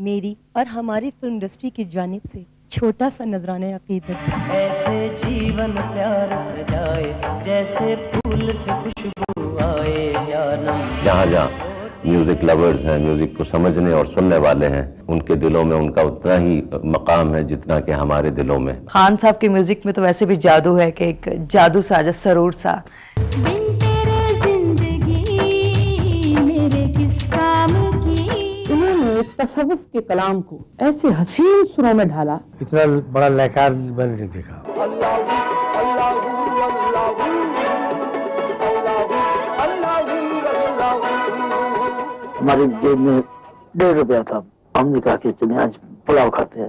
میری اور ہماری فلم انڈسٹری کی جانب سے چھوٹا سا نذرانہ عقیدت. ایسے جیون پیار سجائے جیسے پھول سے خوشبو آئے جانم. جہاں جہاں میوزک لورز ہیں، میوزک کو سمجھنے اور سننے والے ہیں، ان کے دلوں میں ان کا اتنا ہی مقام ہے جتنا کہ ہمارے دلوں میں. خان صاحب کی میوزک میں تو ویسے بھی جادو ہے کہ ایک جادو سا جس سرور سا. انہوں نے تصوف کے کلام کو ایسے حسین سروں میں ڈھالا، اتنا بڑا لہکار میں نے دیکھا. ہماری جیب میں 1.5 روپیہ تھا. ہم نے کہا کہ چلیں آج پلاؤ کھاتے ہیں،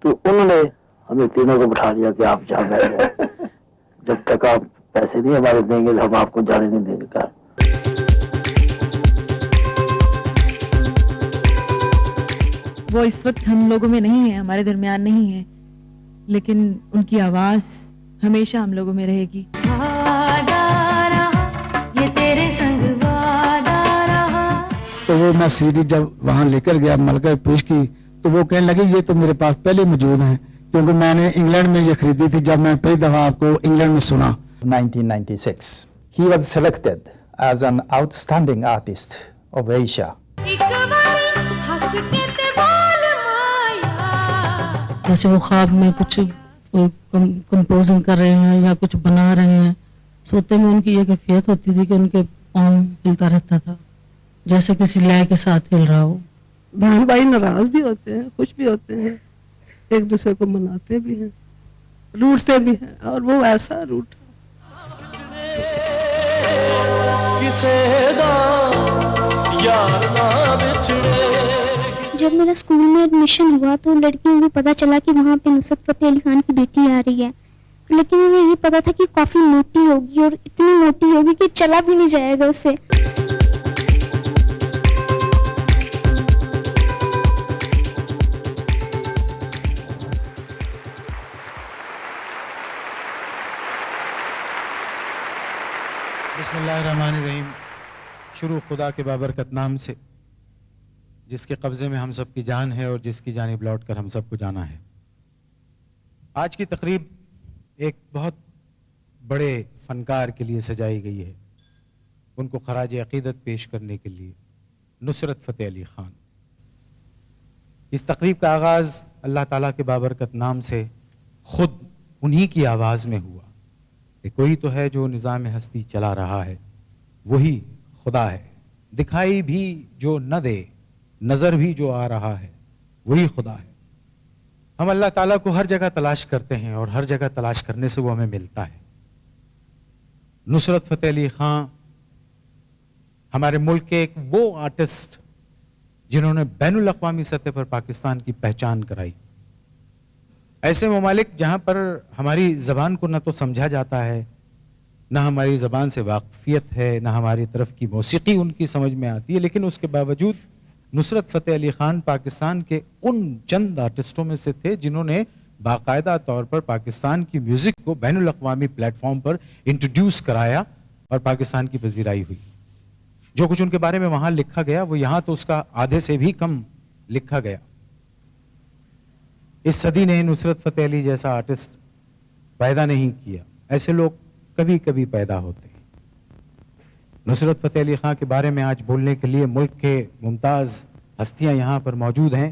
تو انہوں نے ہمیں تینوں کو بٹھا لیا کہ آپ جا بیٹھ جائیں، جب تک آپ پیسے نہیں ہمارے دیں گے ہم آپ کو جانے نہیں دیں گے. وہ اس وقت ہم لوگوں میں نہیں ہے، ہمارے درمیان نہیں ہے، لیکن ان کی آواز ہمیشہ ہم لوگوں میں رہے گی. تو وہ میں سی ڈی جب وہاں لے کر گیا، ملکہ پیش کی، تو وہ کہنے لگے یہ تو میرے پاس پہلے موجود ہیں، کیونکہ میں نے انگلینڈ میں یہ خریدی تھی جب میں پہلی دفعہ آپ کو انگلینڈ میں سنا. 1996 he was selected as an outstanding artist of Asia. جیسے وہ خواب میں کچھ کمپوزنگ کر رہے ہیں یا کچھ بنا رہے ہیں، سوتے میں ان کی یہ کیفیت ہوتی تھی کہ ان کے پاؤں ہلتا رہتا تھا جیسے کسی لے کے ساتھ ہل رہا ہو. بہن بھائی ناراض بھی ہوتے ہیں، خوش بھی ہوتے ہیں، ایک دوسرے کو مناتے بھی ہیں، روٹتے بھی ہیں، اور وہ ایسا روٹ. جب میرا اسکول میں ایڈمیشن ہوا تو لڑکیوں کو پتہ چلا کہ وہاں پہ نصرت فتح علی خان کی بیٹی آ رہی ہے، لیکن انہیں یہ پتا تھا کہ کافی موٹی ہوگی اور اتنی موٹی ہوگی کہ چلا بھی نہیں جائے گا اسے. بسم اللہ الرحمن الرحیم. شروع خدا کے بابرکت نام سے جس کے قبضے میں ہم سب کی جان ہے اور جس کی جانب لوٹ کر ہم سب کو جانا ہے. آج کی تقریب ایک بہت بڑے فنکار کے لیے سجائی گئی ہے، ان کو خراج عقیدت پیش کرنے کے لیے، نصرت فتح علی خان. اس تقریب کا آغاز اللہ تعالیٰ کے بابرکت نام سے خود انہی کی آواز میں ہوا کہ کوئی تو ہے جو نظام ہستی چلا رہا ہے، وہی خدا ہے، دکھائی بھی جو نہ دے، نظر بھی جو آ رہا ہے، وہی خدا ہے. ہم اللہ تعالیٰ کو ہر جگہ تلاش کرتے ہیں اور ہر جگہ تلاش کرنے سے وہ ہمیں ملتا ہے. نصرت فتح علی خان ہمارے ملک کے ایک وہ آرٹسٹ جنہوں نے بین الاقوامی سطح پر پاکستان کی پہچان کرائی. ایسے ممالک جہاں پر ہماری زبان کو نہ تو سمجھا جاتا ہے، نہ ہماری زبان سے واقفیت ہے، نہ ہماری طرف کی موسیقی ان کی سمجھ میں آتی ہے، لیکن اس کے باوجود نصرت فتح علی خان پاکستان کے ان چند آرٹسٹوں میں سے تھے جنہوں نے باقاعدہ طور پر پاکستان کی میوزک کو بین الاقوامی پلیٹ فارم پر انٹروڈیوس کرایا اور پاکستان کی پذیرائی ہوئی. جو کچھ ان کے بارے میں وہاں لکھا گیا وہ یہاں تو اس کا آدھے سے بھی کم لکھا گیا. اس صدی نے نصرت فتح علی جیسا آرٹسٹ پیدا نہیں کیا، ایسے لوگ کبھی کبھی پیدا ہوتے ہیں. نصرت فتح علی خان کے بارے میں آج بولنے کے لیے ملک کے ممتاز ہستیاں یہاں پر موجود ہیں.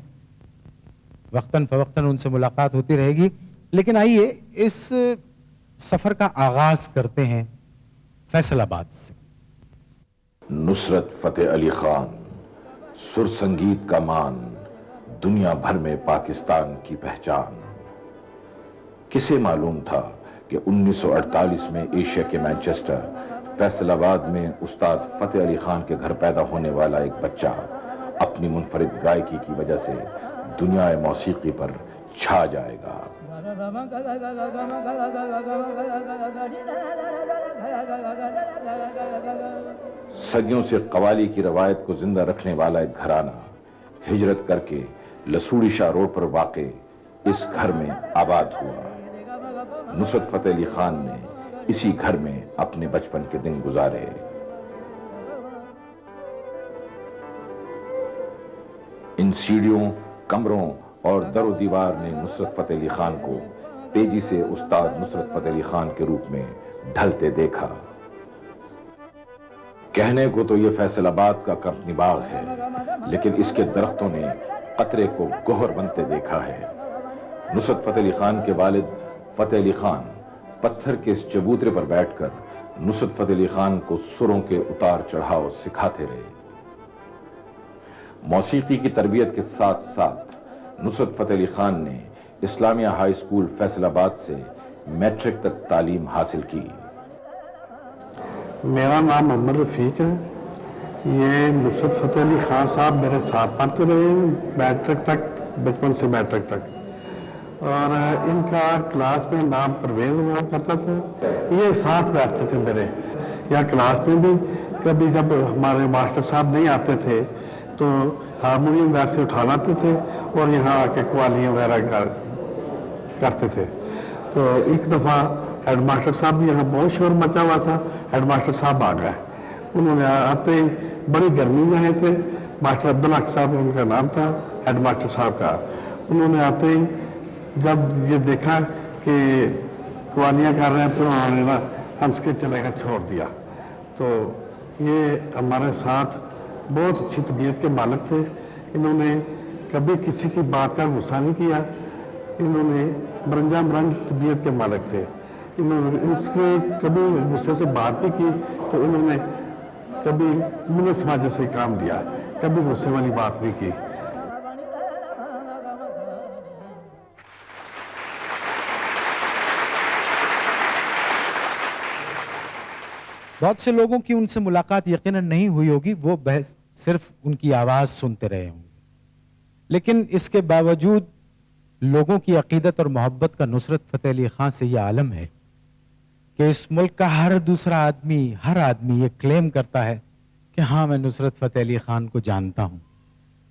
وقتاً فوقتاً ان سے ملاقات ہوتی رہے گی، لیکن آئیے اس سفر کا آغاز کرتے ہیں فیصل آباد سے. نصرت فتح علی خان، سر سنگیت کا مان، دنیا بھر میں پاکستان کی پہچان. کسے معلوم تھا کہ 1948 میں ایشیا کے مانچسٹر فیصل آباد میں استاد فتح علی خان کے گھر پیدا ہونے والا ایک بچہ اپنی منفرد گائیکی کی وجہ سے دنیا موسیقی پر چھا جائے گا. صدیوں سے قوالی کی روایت کو زندہ رکھنے والا ایک گھرانہ ہجرت کر کے لسوڑی شاہ روڈ پر واقع اس گھر میں آباد ہوا. نصرت فتح علی خان نے اسی گھر میں اپنے بچپن کے دن گزارے. ان سیڑھیوں कमरों और दरो दीवार ने नुसरत फतेह अली खान को तेजी से उस्ताद नुसरत फतेह अली खान के रूप में ढलते देखा। कहने को तो ये फैसलाबाद का कंपनी बाग है, लेकिन इसके दरख्तों ने कतरे को गोहर बनते देखा है। नुसरत फतेह अली खान के वालिद फतेह अली खान पत्थर के इस चबूतरे पर बैठकर नुसरत फतेह अली खान को सुरों के उतार चढ़ाव सिखाते रहे। मौसीकी की तरबियत के साथ साथ नुसरत फतेह अली खान ने इस्लामिया हाई स्कूल फैसलाबाद से मैट्रिक तक तालीम हासिल की। मेरा नाम मोहम्मद रफीक है। ये नुसरत फतेह अली खान साहब मेरे साथ पढ़ते रहे मैट्रिक तक, बचपन से मैट्रिक तक, और इनका क्लास में नाम परवेज हुआ करता था। ये साथ बैठते थे मेरे, या क्लास में भी कभी जब हमारे मास्टर साहब नहीं आते थे तो हारमोनियम घर से उठा लाते थे और यहाँ आके कवालियाँ वगैरह करते थे। तो एक दफ़ा हेड मास्टर साहब भी यहाँ बहुत शोर मचा हुआ था। हेड मास्टर साहब आ गए, उन्होंने आते ही बड़ी गर्मी में आए थे। मास्टर अब्दुल हक साहब उनका नाम था, हेड मास्टर साहब का। उन्होंने आते ही जब ये देखा कि कवालियाँ कर रहे हैं तो उन्होंने ना हंस के चलेगा छोड़ दिया। तो ये हमारे साथ बहुत अच्छी तबीयत के मालिक थे। इन्होंने कभी किसी की बात का गुस्सा नहीं किया। इन्होंने मरंजा मरंज तबीयत के मालिक थे। इन्होंने इसके कभी गुस्से से बात भी की तो इन्होंने कभी मुझे समाज से काम दिया, कभी गुस्से वाली बात नहीं की। बहुत से लोगों की उनसे मुलाकात यकीनन नहीं हुई होगी, वो बहस सिर्फ उनकी आवाज़ सुनते रहे होंगे, लेकिन इसके बावजूद लोगों की अकीदत और मोहब्बत का नुसरत फतेह अली खान से यह आलम है कि इस मुल्क का हर दूसरा आदमी, हर आदमी ये क्लेम करता है कि हाँ मैं नुसरत फतेह अली खान को जानता हूँ,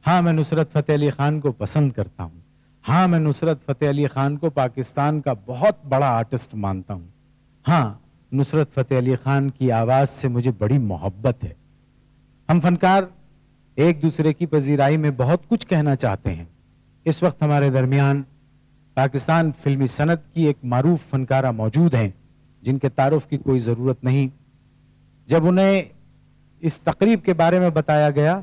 हाँ मैं नुसरत फतेह अली खान को पसंद करता हूँ, हाँ मैं नुसरत फतेह अली खान को पाकिस्तान का बहुत बड़ा आर्टिस्ट मानता हूँ, हाँ नुसरत फतेह अली खान की आवाज़ से मुझे बड़ी मोहब्बत है। हम फनकार एक दूसरे की पजीराई में बहुत कुछ कहना चाहते हैं। इस वक्त हमारे दरमियान पाकिस्तान फिल्मी सनत की एक मारूफ फनकारा मौजूद हैं जिनके तारुफ की कोई ज़रूरत नहीं। जब उन्हें इस तकरीब के बारे में बताया गया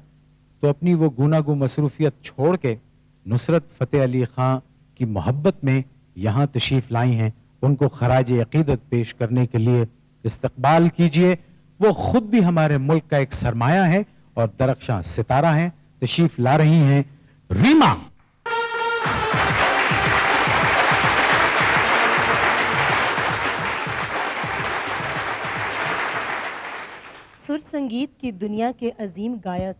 तो अपनी वो गुनागू मसरूफियत छोड़ के नुसरत फतेह अली खान की मोहब्बत में यहाँ तशरीफ़ लाई हैं। उनको खराज अकीदत पेश करने के लिए इस्तकबाल कीजिए। वो खुद भी हमारे मुल्क का एक सरमाया है और दरख्शां सितारा है। तशरीफ ला रही हैं रीमा। सुर संगीत की दुनिया के अजीम गायक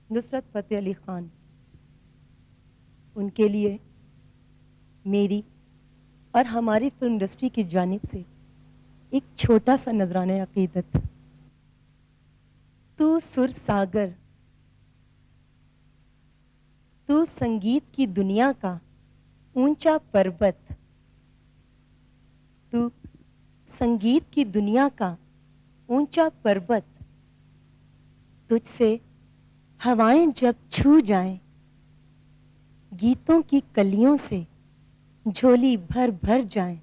नुसरत फतेह अली खान, उनके लिए मेरी और हमारी फिल्म इंडस्ट्री की जानिब से एक छोटा सा नजराना अकीदत। तू सुर सागर, तू संगीत की दुनिया का ऊंचा पर्वत, तू संगीत की दुनिया का ऊंचा पर्वत, तुझसे हवाएं जब छू जाएं, गीतों की कलियों से झोली भर भर जाएं।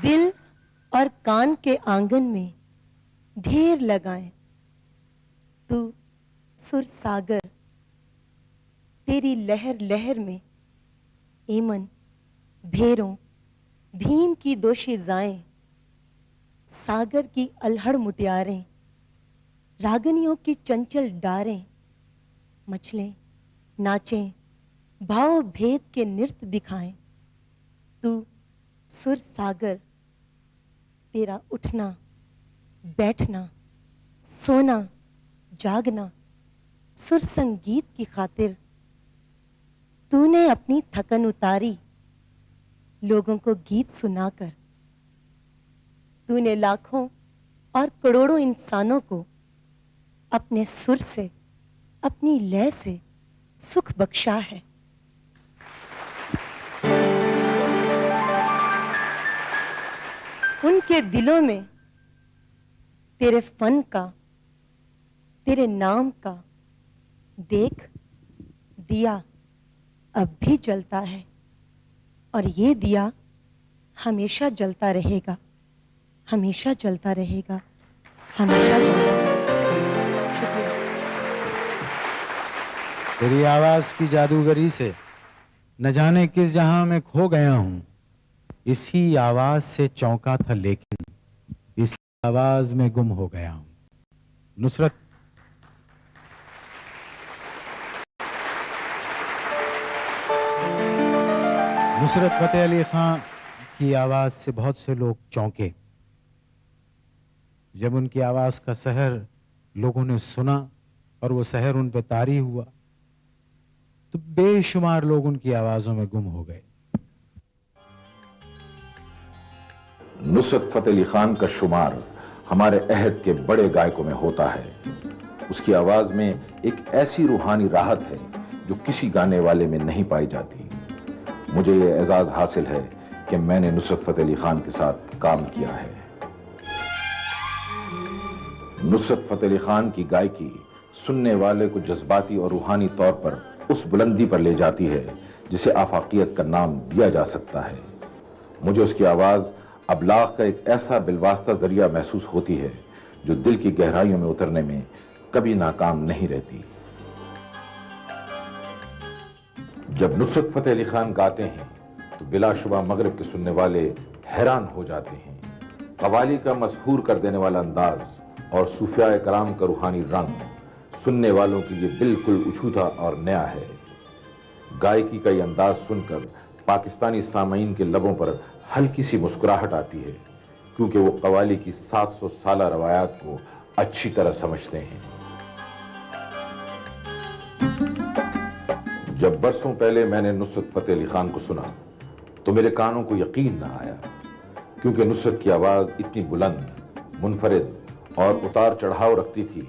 दिल और कान के आंगन में ढेर लगाएं। तू सुर सागर, तेरी लहर लहर में एमन भेरों भीम की दोशीज़ाएं, सागर की अल्हड़ मुटियारें, रागनियों की चंचल डारें, मचलें नाचें, भाव भेद के नृत्य दिखाएं। तू सुर सागर, तेरा उठना बैठना सोना जागना सुर संगीत की खातिर। तूने अपनी थकन उतारी लोगों को गीत सुनाकर। तूने लाखों और करोड़ों इंसानों को अपने सुर से, अपनी लय से सुख बख्शा है। उनके दिलों में तेरे फन का, तेरे नाम का। देख, दिया अब भी जलता है और ये दिया हमेशा जलता रहेगा, हमेशा जलता रहेगा, हमेशा जलता रहेगा। शुक्रिया। तेरी आवाज की जादूगरी से न जाने किस जहां में खो गया हूं। इसी आवाज से चौंका था लेकिन इसी आवाज में गुम हो गया हूं। नुसरत फतेह अली खान की आवाज से बहुत से लोग चौंके। जब उनकी आवाज का सहर लोगों ने सुना और वो सहर उन पे तारी हुआ तो बेशुमार लोग उनकी आवाजों में गुम हो गए। नुसरत फतेह अली खान का शुमार हमारे अहद के बड़े गायकों में होता है। उसकी आवाज में एक ऐसी रूहानी राहत है जो किसी गाने वाले में नहीं पाई जाती। मुझे ये एजाज हासिल है कि मैंने नुसरत फतेह अली खान के साथ काम किया है। नुसरत फतेह अली खान की गायकी सुनने वाले को जज्बाती और रूहानी तौर पर उस बुलंदी पर ले जाती है जिसे आफाकियत का नाम दिया जा सकता है। मुझे उसकी आवाज अबलाग का एक ऐसा बिलवास्ता जरिया महसूस होती है जो दिल की गहराइयों में उतरने में कभी नाकाम नहीं रहती। जब नुसरत फतेह अली खान गाते हैं तो बिलाशुबा मगरिब के सुनने वाले हैरान हो जाते हैं। कवाली का मशहूर कर देने वाला अंदाज और सूफिया कराम का रूहानी रंग सुनने वालों के लिए बिल्कुल अछूता और नया है। गायकी का ये अंदाज सुनकर पाकिस्तानी सामीन के लबों पर हल्की सी मुस्कुराहट आती है क्योंकि वो कवाली की 700 साला रवायात को अच्छी तरह समझते हैं। जब बरसों पहले मैंने नुसरत फतेह अली खान को सुना तो मेरे कानों को यकीन ना आया क्योंकि नुसरत की आवाज इतनी बुलंद, मुनफरिद और उतार चढ़ाव रखती थी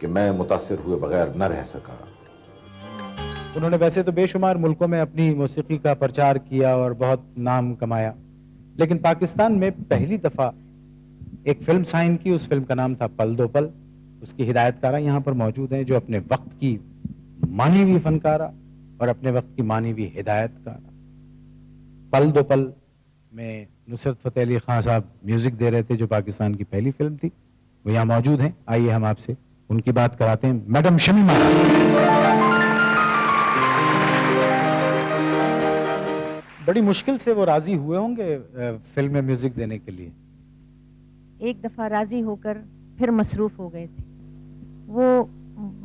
कि मैं मुतासिर हुए बगैर न रह सका। उन्होंने वैसे तो बेशुमार मुल्कों में अपनी मौसीकी का प्रचार किया और बहुत नाम कमाया, लेकिन पाकिस्तान में पहली दफा एक फिल्म साइन की। उस फिल्म का नाम था पल दो पल। उसकी हिदायतकारा यहाँ पर मौजूद हैं जो अपने वक्त की मानी हुई फनकारा और अपने वक्त की मानी हुई हिदायतकारा। पल दो पल में नुसरत फतेह अली खान साहब म्यूजिक दे रहे थे जो पाकिस्तान की पहली फिल्म थी। वो यहाँ मौजूद हैं। आइए हम आपसे उनकी बात कराते हैं। मैडम शमीमा। बड़ी मुश्किल से वो राजी हुए होंगे फिल्म में म्यूजिक देने के लिए। एक दफा राजी होकर फिर मसरूफ हो गए थे। वो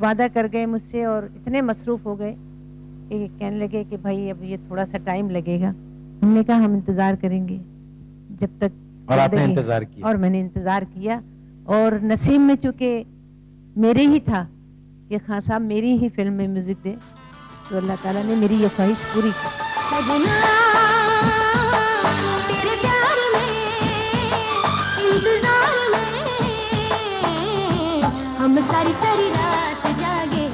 वादा कर गए मुझसे और इतने मसरूफ हो गए कि कहने लगे कि भाई अब ये थोड़ा सा टाइम लगेगा। हमने कहा हम इंतजार करेंगे जब तक। और आपने इंतजार किया? और मैंने इंतजार किया और नसीब में चूंकि मेरे ही था कि खान साहब मेरी ही फिल्म में म्यूजिक दे तो अल्लाह ताला ने मेरी ये ख्वाहिश पूरी की। तेरे प्यार में इंतजार में हम सारी सारी रात जागे।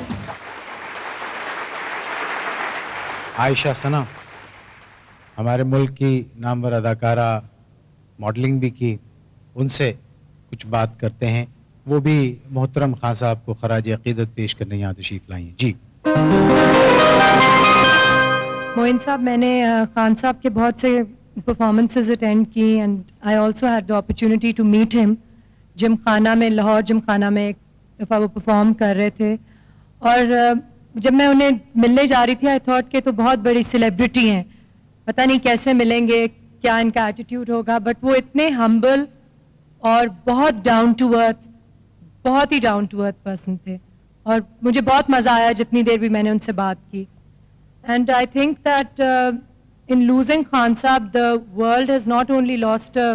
आयशा सना हमारे मुल्क की नामवर अदाकारा, मॉडलिंग भी की। उनसे कुछ बात करते हैं। वो भी मोहतरम खान साहब को खराज अकीदत पेश करने यहाँ तशरीफ लाई हैं। जी मोइन साहब, मैंने खान साहब के बहुत से परफॉर्मेंसेस अटेंड की and I also had the opportunity to meet him. Gymkhana में, लाहौर जिम खाना में एक दफ़ा वो परफॉर्म कर रहे थे और जब मैं उन्हें मिलने जा रही थी आई थॉट कि तो बहुत बड़ी सेलिब्रिटी हैं, पता नहीं कैसे मिलेंगे, क्या इनका एटीट्यूड होगा, बट वो इतने हम्बल और बहुत डाउन टू अर्थ, बहुत ही डाउन टू अर्थ पर्सन थे और मुझे बहुत मज़ा आया जितनी देर भी मैंने उनसे बात की। And I think that in losing Khan Sahab the world has not only lost a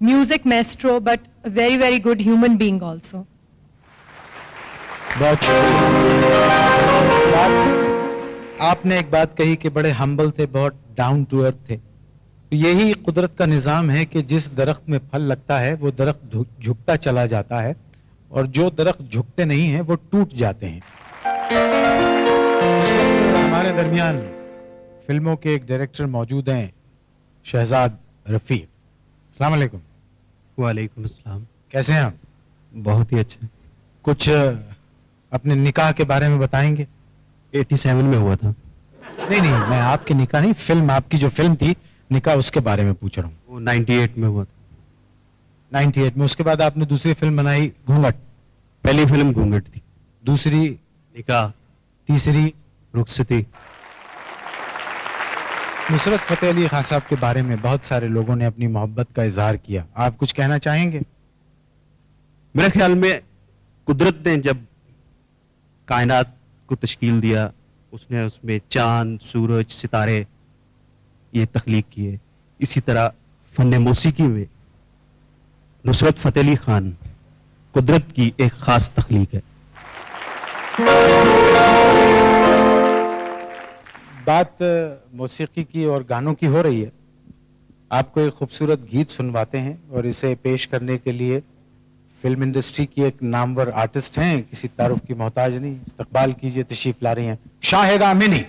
music maestro but a very very good human being also. बहुत आपने एक बात कही कि बड़े हम्बल थे, बहुत डाउन टू अर्थ थे। तो यही कुदरत का निज़ाम है कि जिस दरख्त में फल लगता है वो दरख्त झुकता चला जाता है और जो दरख्त झुकते नहीं हैं वो टूट जाते हैं। इस वक्त हमारे दरमियान फिल्मों के एक डायरेक्टर मौजूद हैं, शहजाद रफीक। अस्सलाम वालेकुम। वालेकुम अस्सलाम। कैसे हैं आप? बहुत ही अच्छा। कुछ अपने निकाह के बारे में बताएंगे? 87 में हुआ था। नहीं नहीं, मैं आपके निकाह नहीं, फिल्म, आपकी जो फिल्म थी निकाह, उसके बारे में पूछ रहा हूँ। वो 98 में हुआ था। 98 में। उसके बाद आपने दूसरी फिल्म बनाई घूंघट। पहली फिल्म घूंघट थी, दूसरी निकाह, तीसरी रुखसती। नुसरत फतेह अली खान साहब के बारे में बहुत सारे लोगों ने अपनी मोहब्बत का इजहार किया, आप कुछ कहना चाहेंगे? मेरे ख्याल में कुदरत ने जब कायनात को तश्कील दिया, उसने उसमें चांद, सूरज, सितारे ये तख्लीक किए। इसी तरह फन मौसीकी में नुसरत फतेह अली खान कुदरत की एक खास तख्लीक है। बात मौसीकी की और गानों की हो रही है, आपको एक खूबसूरत गीत सुनवाते हैं और इसे पेश करने के लिए फिल्म इंडस्ट्री की एक नामवर आर्टिस्ट हैं, किसी तारुफ की मोहताज नहीं, इस्तकबाल कीजिए, तशरीफ ला रही हैं शाहिदा अमीनी।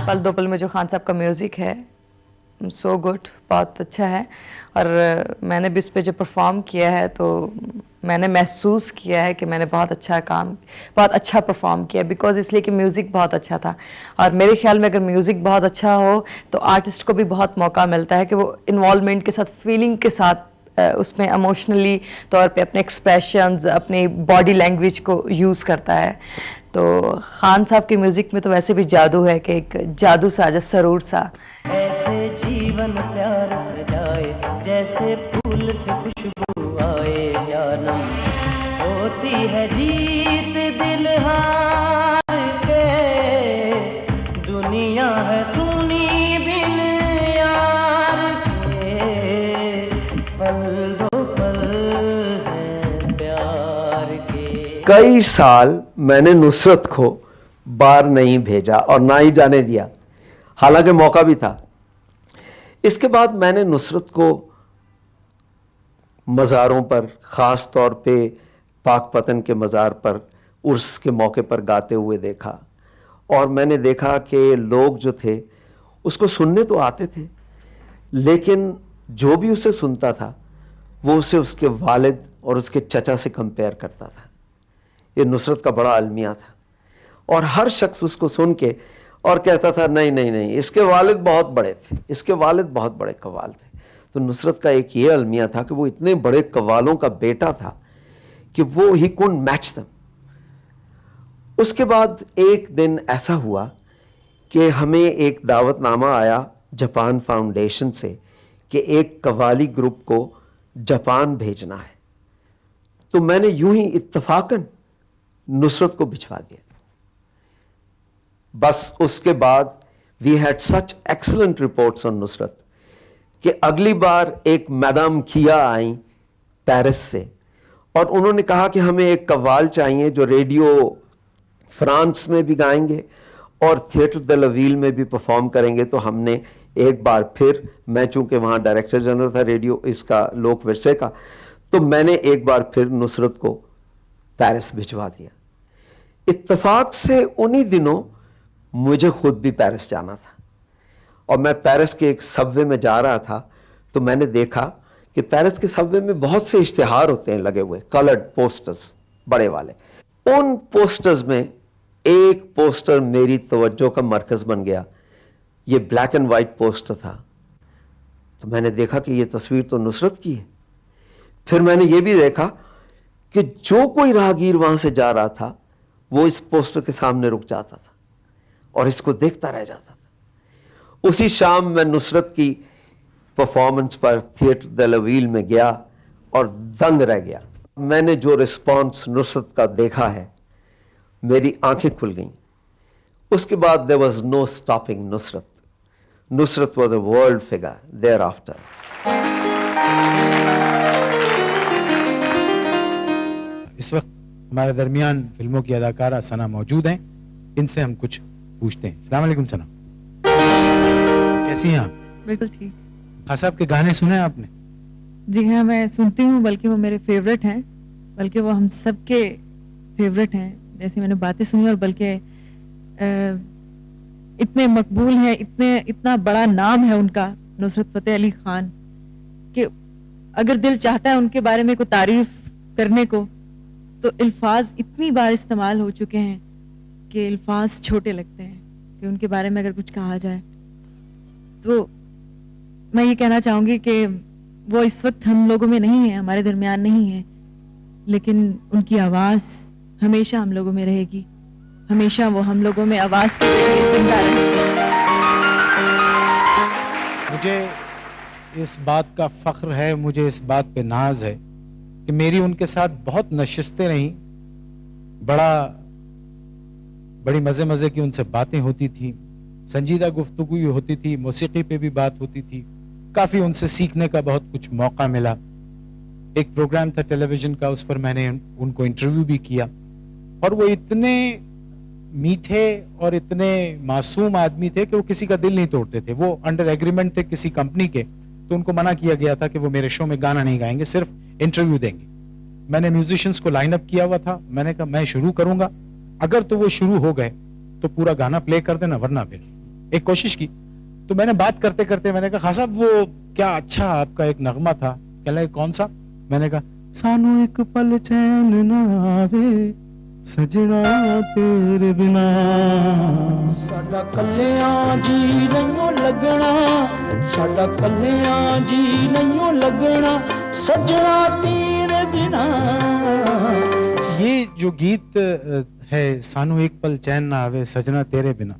पल दो पल में जो खान साहब का म्यूज़िक है, सो गुड, बहुत अच्छा है। और मैंने भी इस पे जो परफॉर्म किया है तो मैंने महसूस किया है कि मैंने बहुत अच्छा परफॉर्म किया, बिकॉज इसलिए कि म्यूज़िक बहुत अच्छा था। और मेरे ख्याल में अगर म्यूज़िक बहुत अच्छा हो तो आर्टिस्ट को भी बहुत मौका मिलता है कि वो इन्वॉल्वमेंट के साथ, फीलिंग के साथ उसमें इमोशनली तौर पे अपने एक्सप्रेशंस, अपनी बॉडी लैंग्वेज को यूज़ करता है। तो खान साहब के म्यूज़िक में तो वैसे भी जादू है कि एक जादू सा, जैसे सरूर सा। ऐसे जीवन प्यार सजाए जैसे फूल से खुशबू आए, जानम होती है जीत दिल हार के, दुनिया है सुनी बिन यार के, पल दो पल हैं प्यार के। कई साल मैंने नुसरत को बाहर नहीं भेजा और ना ही जाने दिया, हालांकि मौका भी था। इसके बाद मैंने नुसरत को मज़ारों पर, ख़ास तौर पे पाकपतन के मज़ार पर उर्स के मौके पर गाते हुए देखा। और मैंने देखा कि लोग जो थे उसको सुनने तो आते थे, लेकिन जो भी उसे सुनता था वो उसे उसके वालिद और उसके चचा से कंपेयर करता था। ये नुसरत का बड़ा अलमिया था और हर शख्स उसको सुन के और कहता था नहीं नहीं नहीं, इसके वालिद बहुत बड़े थे, इसके वालिद बहुत बड़े कव्वाल थे। तो नुसरत का एक ये अलमिया था कि वो इतने बड़े कव्वालों का बेटा था कि वो ही कुडंट मैच देम। उसके बाद एक दिन ऐसा हुआ कि हमें एक दावतनामा आया जापान फाउंडेशन से कि एक कव्वाली ग्रुप को जापान भेजना है। तो मैंने यूं ही इत्तफाकन नुसरत को भिजवा दिया। बस उसके बाद we had such excellent reports on Nusrat कि अगली बार एक मैडम किया आई पेरिस से और उन्होंने कहा कि हमें एक कव्वाल चाहिए जो रेडियो फ्रांस में भी गाएंगे और थिएटर द लवील में भी परफॉर्म करेंगे। तो हमने एक बार फिर, मैं चूंकि वहाँ डायरेक्टर जनरल था रेडियो इसका, लोक विरसे का, तो मैंने एक बार फिर नुसरत को पेरिस भिजवा दिया। इत्तेफाक से उन्हीं दिनों मुझे खुद भी पेरिस जाना था और मैं पेरिस के एक सबवे में जा रहा था तो मैंने देखा कि पेरिस के सबवे में बहुत से इश्तिहार होते हैं लगे हुए, कलर्ड पोस्टर्स बड़े वाले। उन पोस्टर्स में एक पोस्टर मेरी तवज्जो का मरकज बन गया। ये ब्लैक एंड वाइट पोस्टर था। तो मैंने देखा कि ये तस्वीर तो नुसरत की है। फिर मैंने ये भी देखा कि जो कोई राहगीर वहां से जा रहा था वो इस पोस्टर के सामने रुक जाता था और इसको देखता रह जाता था। उसी शाम मैं नुसरत की परफॉर्मेंस पर थिएटर द लवील में गया और दंग रह गया। मैंने जो रिस्पॉन्स नुसरत का देखा है, मेरी आंखें खुल गईं। उसके बाद there was no stopping Nusrat. Nusrat was a world figure thereafter. इस वक्त हमारे दरमियान फिल्मों की अदाकारा सना मौजूद हैं, इनसे हम कुछ पूछते हैं। अस्सलाम वालेकुम सना, कैसी हैं आप? बिल्कुल ठीक। खान साहब के गाने सुने हैं आपने? जी हाँ, मैं सुनती हूँ, बल्कि वो मेरे फेवरेट हैं, बल्कि वो हम सबके फेवरेट हैं। जैसे मैंने बातें सुनी, और बल्कि इतने मकबूल हैं, इतना बड़ा नाम है उनका, नुसरत फतेह अली खान, कि अगर दिल चाहता है उनके बारे में कोई तारीफ करने को, तो अल्फाज इतनी बार इस्तेमाल हो चुके हैं कि अल्फाज छोटे लगते हैं कि उनके बारे में अगर कुछ कहा जाए। तो मैं ये कहना चाहूँगी कि वो इस वक्त हम लोगों में नहीं है, हमारे दरमियान नहीं है, लेकिन उनकी आवाज़ हमेशा हम लोगों में रहेगी, हमेशा वो हम लोगों में आवाज़ के ज़रिए जिंदा रहेगी। मुझे इस बात का फ़ख्र है, मुझे इस बात पे नाज है कि मेरी उनके साथ बहुत नशिस्तें रहीं, बड़ी मज़े की उनसे बातें होती थी, संजीदा गुफ्तगू होती थी, मौसीकी पे भी बात होती थी, काफ़ी उनसे सीखने का बहुत कुछ मौका मिला। एक प्रोग्राम था टेलीविज़न का, उस पर मैंने उनको इंटरव्यू भी किया, और वो इतने मीठे और इतने मासूम आदमी थे कि वो किसी का दिल नहीं तोड़ते थे। वो अंडर एग्रीमेंट थे किसी कंपनी के, तो उनको मना किया गया था कि वो मेरे शो में गाना नहीं गाएंगे, सिर्फ इंटरव्यू देंगे। मैंने म्यूजिशियंस को लाइन अप किया हुआ था, मैंने कहा मैं शुरू करूंगा, अगर तो वो शुरू हो गए तो पूरा गाना प्ले कर देना, वरना फिर एक कोशिश की। तो मैंने बात करते करते मैंने कहा, खान साहब वो क्या अच्छा आपका एक नगमा था। कहने लगे कौन सा? मैंने कहा, सानू एक पल चैन ना आवे सजना तेरे बिना, साडा कल्लियां जी नहियों लगना, साडा कल्लियां जी नहियों लगना, सजना तेरे बिना। ये जो गीत है, सानू एक पल चैन ना आवे सजना तेरे बिना,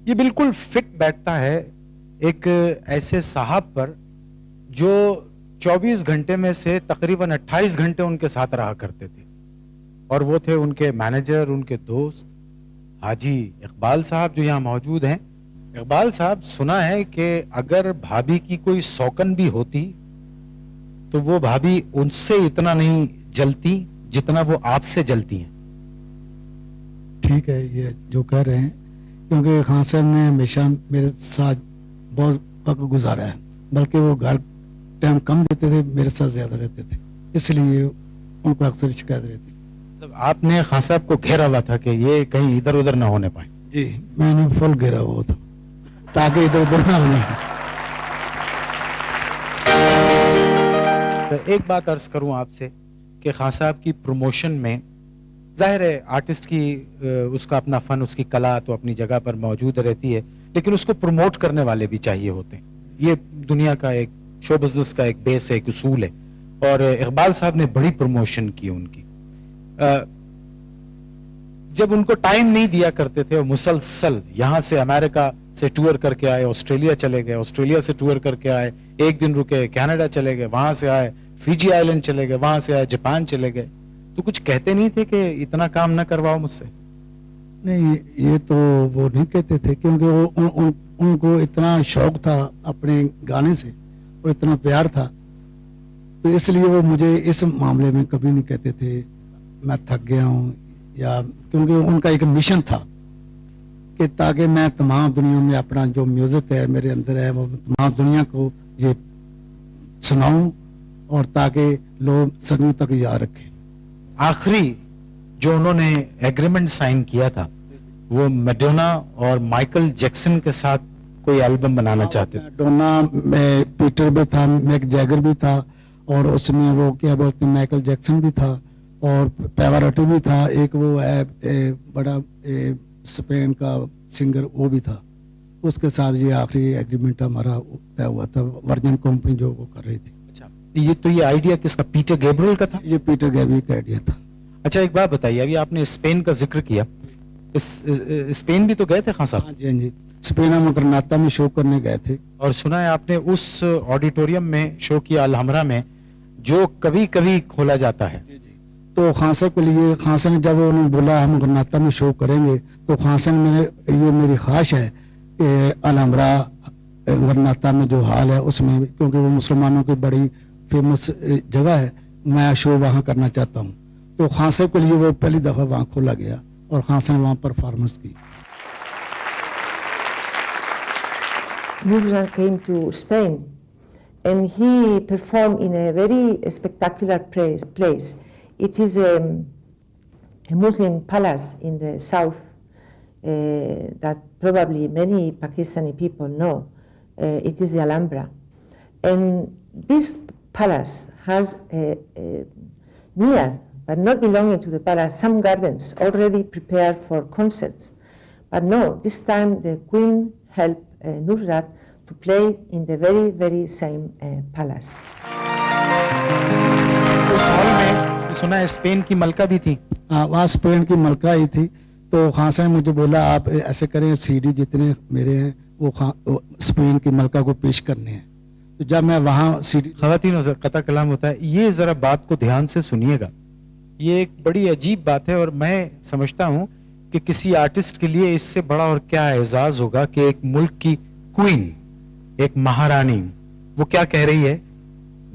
ये बिल्कुल फिट बैठता है एक ऐसे साहब पर जो 24 घंटे में से तकरीबन 28 घंटे उनके साथ रहा करते थे, और वो थे उनके मैनेजर, उनके दोस्त हाजी इकबाल साहब जो यहाँ मौजूद हैं। इकबाल साहब, सुना है कि अगर भाभी की कोई सौकन भी होती तो वो भाभी उनसे इतना नहीं जलती जितना वो आपसे जलती हैं। ठीक है ये जो कह रहे हैं, क्योंकि खान साहब ने हमेशा मेरे साथ बहुत वक्त गुजारा है, बल्कि वो घर टाइम कम देते थे, मेरे साथ ज्यादा रहते थे, इसलिए उनको अक्सर शिकायत रहती। मतलब आपने खान साहब को घेरा हुआ था कि ये कहीं इधर उधर ना होने पाए? जी, मैंने फुल घेरा हुआ था ताकि इधर उधर ना होने। तो एक बात अर्ज करूं आपसे कि खान साहब की प्रमोशन में जाहिर है आर्टिस्ट की उसका अपना फन, उसकी कला तो अपनी जगह पर मौजूद रहती है, लेकिन उसको प्रमोट करने वाले भी चाहिए होते हैं। ये दुनिया का एक शो बिजनेस का एक बेस है, एक उसूल है, और इकबाल साहब ने बड़ी प्रमोशन की उनकी। जब उनको टाइम नहीं दिया करते थे, और मुसलसल यहाँ से अमेरिका से टूर करके आए, ऑस्ट्रेलिया चले गए, ऑस्ट्रेलिया से टूर करके आए, एक दिन रुके कनाडा चले गए, वहां से आए फिजी आइलैंड चले गए, वहां से आए जापान चले गए, तो कुछ कहते नहीं थे कि इतना काम ना करवाओ मुझसे? नहीं, ये तो वो नहीं कहते थे, क्योंकि वो उनको इतना शौक था अपने गाने से और इतना प्यार था, तो इसलिए वो मुझे इस मामले में कभी नहीं कहते थे मैं थक गया हूँ, या क्योंकि उनका एक मिशन था कि ताकि मैं तमाम दुनिया में अपना जो म्यूजिक है मेरे अंदर है वो तमाम दुनिया को ये सुनाऊं, और ताकि लोग सदियों तक याद रखें। आखिरी जो उन्होंने एग्रीमेंट साइन किया था, वो मैडोना और माइकल जैक्सन के साथ कोई एल्बम बनाना चाहते थे। मैडोना में पीटर भी था, मैक जैगर भी था, और उसमें वो क्या बोलते हैं माइकल जैक्सन भी था, और पैवारोटी भी था, एक वो है बड़ा स्पेन का सिंगर वो भी था। उसके साथ ये आखिरी एग्रीमेंट हमारा तय हुआ था, वर्जिन कंपनी जो वो कर रही थी। अच्छा, ये आइडिया किसका? पीटर गैब्रियल का था? ये पीटर गैब्रियल का आइडिया था। अच्छा, एक बात बताइए, अभी आपने स्पेन का जिक्र किया, स्पेन भी तो गए थे खान साहब? हाँ जी, स्पेन हम ग्रनादा में शो करने गए थे, और सुना है आपने उस ऑडिटोरियम में शो किया अलहमरा में, जो कभी कभी खोला जाता है। तो खान साहब के लिए, खान साहब ने जब उन्होंने बोला हम ग्रनादा में शो करेंगे, तो खान साहब ने मेरी ख्वाहिश है कि अलहमरा ग्रनादा में जो हाल है उसमें, क्योंकि वो मुसलमानों की बड़ी फेमस जगह है, मैं शो वहाँ करना चाहता हूँ। तो खान साहब के लिए वो पहली दफा वहाँ खोला गया और खान साहब ने वहाँ परफॉर्मेंस की। Mudra came to Spain and he performed in a very spectacular place. It is a Muslim palace in the south that probably many Pakistani people know. It is the Alhambra. And this palace has near, but not belonging to the palace, some gardens already prepared for concerts. But no, this time the Queen helped Nusrat to play in the very, very same palace. उस hall में सुना है Spain की मलका भी थी. हाँ, वहाँ स्पेन की मलका ही थी. तो खान साहब ने मुझे बोला आप ऐसे करें, सीडी जितने मेरे हैं वो स्पेन की मलका को पेश करने हैं. तो जब मैं वहाँ सीडी ख़वातीन से कता कलाम होता है, ये जरा बात को ध्यान से सुनिएगा. ये एक बड़ी अजीब बात है और मैं समझता हूँ कि किसी आर्टिस्ट के लिए इससे बड़ा और क्या एजाज होगा कि एक मुल्क की क्वीन, एक महारानी, वो क्या कह रही है.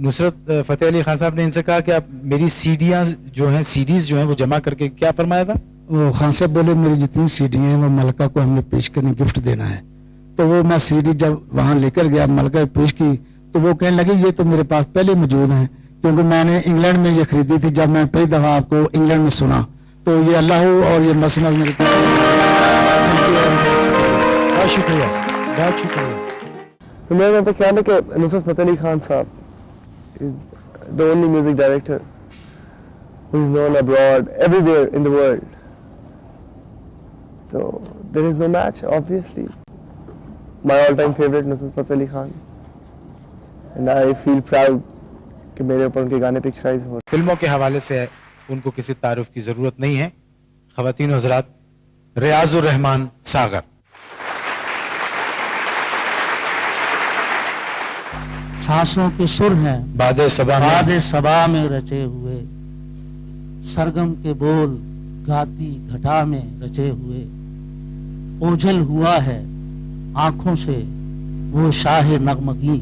नुसरत फतेह अली खान साहब ने इनसे कहा कि आप मेरी सीडियां जो हैं, सीडीज जो हैं वो जमा करके, क्या फरमाया था. वो खान साहब बोले मेरी जितनी सीडी हैं वो मलका को हमने पेश करने, गिफ्ट देना है. तो वो मैं सीडी जब वहाँ लेकर गया, मलका पेश की, तो वो कहने लगे ये तो मेरे पास पहले मौजूद हैं, क्योंकि मैंने इंग्लैंड में ये खरीदी थी. जब मैं पहली दफा आपको इंग्लैंड में सुना तो ये अल्लाह और ये मसला मेरे बहुत शुक्रिया, बहुत शुक्रिया. मेरा तो ख्याल है कि नुसरत फतेह अली खान साहब is the only music director who is known abroad, everywhere in the world. So there is no match, obviously. My all-time favorite Nusrat Fateh Ali Khan, and I feel proud कि मेरे ऊपर उनके गाने पिक्चराइज हो. फिल्मों के हवाले से उनको किसी तारुफ की जरूरत नहीं है. ख़वातीन व हज़रात, रियाजुर रहमान सागर. सांसों के सुर हैं बादे सबा में रचे हुए, सरगम के बोल गाती घटा में रचे हुए. ओझल हुआ है आंखों से वो शाह नगमगी,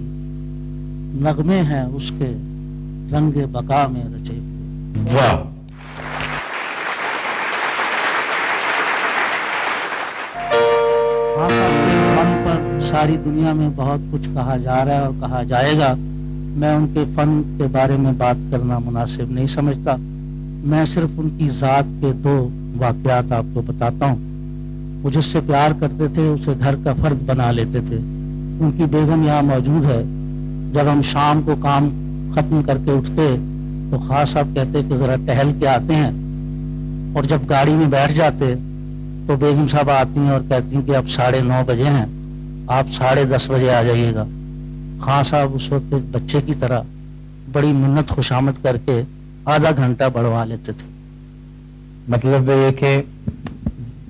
नगमे हैं उसके रंगे बका में रचे हुए. वाह. फन पर सारी दुनिया में बहुत कुछ कहा जा रहा है और कहा जाएगा. मैं उनके फन के बारे में बात करना मुनासिब नहीं समझता. मैं सिर्फ उनकी ज़ात के दो वाक़यात आपको बताता हूँ. वो जिससे प्यार करते थे उसे घर का फर्द बना लेते थे. उनकी बेगम यहाँ मौजूद है. जब हम शाम को काम ख़त्म करके उठते तो खास साहब कहते कि ज़रा टहल के आते हैं, और जब गाड़ी में बैठ जाते तो बेगम साहब आती हैं और कहती हैं कि अब 9:30 बजे हैं, आप 10:30 बजे आ जाइएगा. खान साहब उस वक्त एक बच्चे की तरह बड़ी मिन्नत खुशामद करके आधा घंटा बढ़वा लेते थे. मतलब ये कि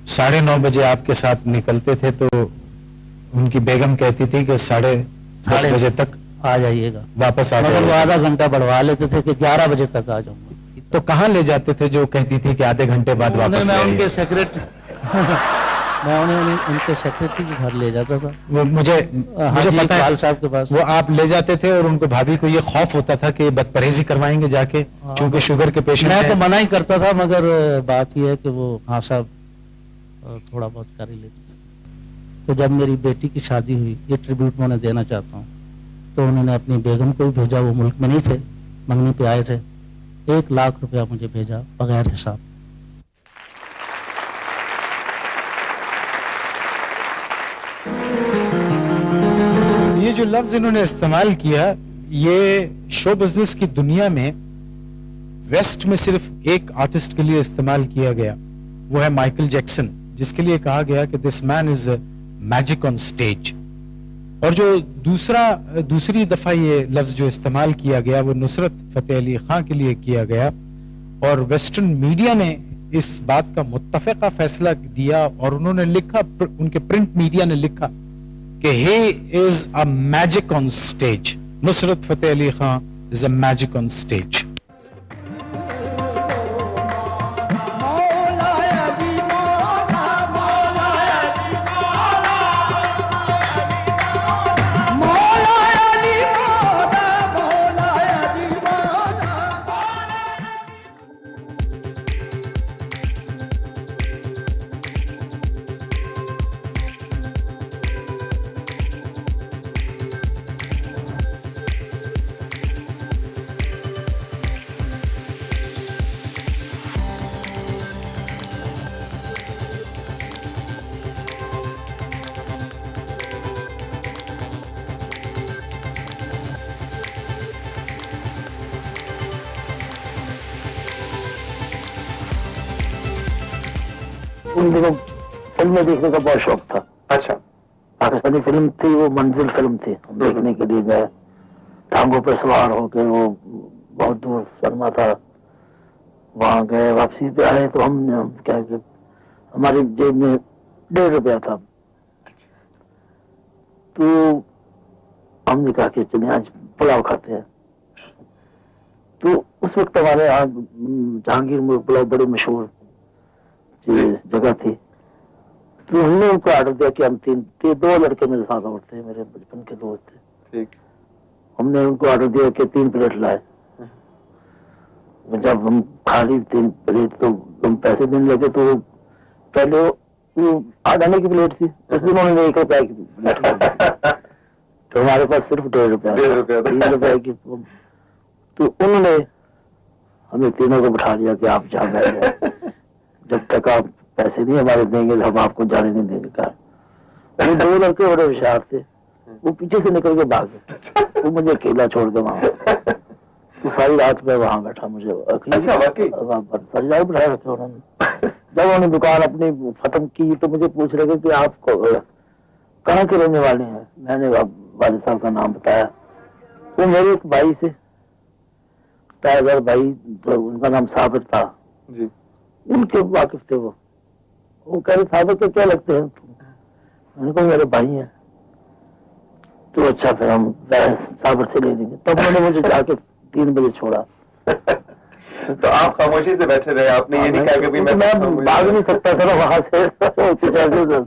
9:30 बजे आपके साथ निकलते थे तो उनकी बेगम कहती थी कि 10:30 बजे तक आ जाइएगा, वापस आ जाइएगा. जाइएगा. वो आधा घंटा बढ़वा लेते थे कि 11 बजे तक आ जाऊंगा. तो कहाँ ले जाते थे जो कहती थी कि आधे घंटे बाद वापस मैं आइए? उनके सेक्रेटरी मैं उन्हें उनके सेक्रेटरी के घर ले जाता था. वो मुझे पता है साहब के पास वो आप ले जाते थे और उनको भाभी को ये खौफ होता था कि बदपरहेजी करवाएंगे जाके, चूंकि शुगर के पेशेंट मैं तो मना ही करता था, मगर बात यह है कि वो हाँ साहब थोड़ा बहुत कर ही लेते थे. तो जब मेरी बेटी की शादी हुई, ये ट्रिब्यूट मैं उन्हें देना चाहता हूँ, तो उन्होंने अपनी बेगम को भी भेजा. वो मुल्क में नहीं थे, मंगनी पे आए थे. 1 लाख रुपया मुझे भेजा बगैर हिसाब. ये जो लफ्ज इन्होंने इस्तेमाल किया, ये शो बिजनेस की दुनिया में वेस्ट में सिर्फ एक आर्टिस्ट के लिए इस्तेमाल किया गया. वो है माइकल जैक्सन, जिसके लिए कहा गया कि this man is magic on stage. और जो दूसरी दफा ये लफ्ज जो इस्तेमाल किया गया वो नुसरत फतेह अली खान के लिए किया गया. और वेस्टर्न मीडिया ने इस बात का मुत्तफ़िक़ा फैसला दिया और उन्होंने लिखा, उनके प्रिंट मीडिया ने लिखा कि he is a magic on stage. Nusrat Fateh Ali Khan is a magic on stage. उन दिनों फिल्में देखने का बहुत शौक था। अच्छा, पाकिस्तानी फिल्म थी वो, मंजिल फिल्म थी, हम देखने के लिए गए, टांगों पर सवार होकर, वो बहुत दूर सरमा था, वहां गए, वापसी पे आए तो हम क्या कि हमारी जेब में 1.5 रुपया था, तो हमने कहा कि चलिए आज पुलाव खाते हैं। तो उस वक्त हमारे यहाँ जहांगीर में पुलाव बड़ी मशहूर जगह थी, तो हमने उनको ऑर्डर दिया कि हम 2 लड़के मेरे साथ और थे, मेरे बचपन के दोस्त थे, ठीक, हमने उनको ऑर्डर दिया कि 3 प्लेट लाए। जब हम खा ली 3 प्लेट तो हम पैसे देने लगे, तो पहले वो 8 आने की प्लेट थी, उस दिन उन्होंने 1 रुपया की प्लेट कर दी, तो हमारे पास सिर्फ 1.5 रुपया, 3 रुपए की। तो उन्होंने हमें तीनों को बिठा लिया कि आप जहाँ बैठ जाए, जब तक आप पैसे नहीं हमारे देंगे हम आपको जाने नहीं देंगे। कहा वो 2 लड़के बड़े होशियार थे, वो पीछे से निकल के भाग गए, वो मुझे अकेला छोड़ के वहां। तो सारी रात में वहां बैठा, मुझे सारी रात बिठा रखे उन्होंने। जब उन्होंने दुकान अपनी खत्म की तो मुझे पूछ रहे कि आप कहाँ के रहने वाले हैं। मैंने वालिद साहब का नाम बताया। वो मेरे एक भाई से, टाइगर भाई, तो उनका नाम साबिर था जी, उनके वाकिफ थे। वो कह रहे साबिर के क्या लगते हैं तुम? मैंने कहा मेरे भाई हैं। तो अच्छा फिर हम साबिर से ले लेंगे। तब उन्होंने मुझे जाके 3 बजे छोड़ा। तो आप खामोशी से बैठे रहे, आपने ये नहीं कहा कि मैं भाग नहीं सकता था ना वहां से, कुछ ऐसे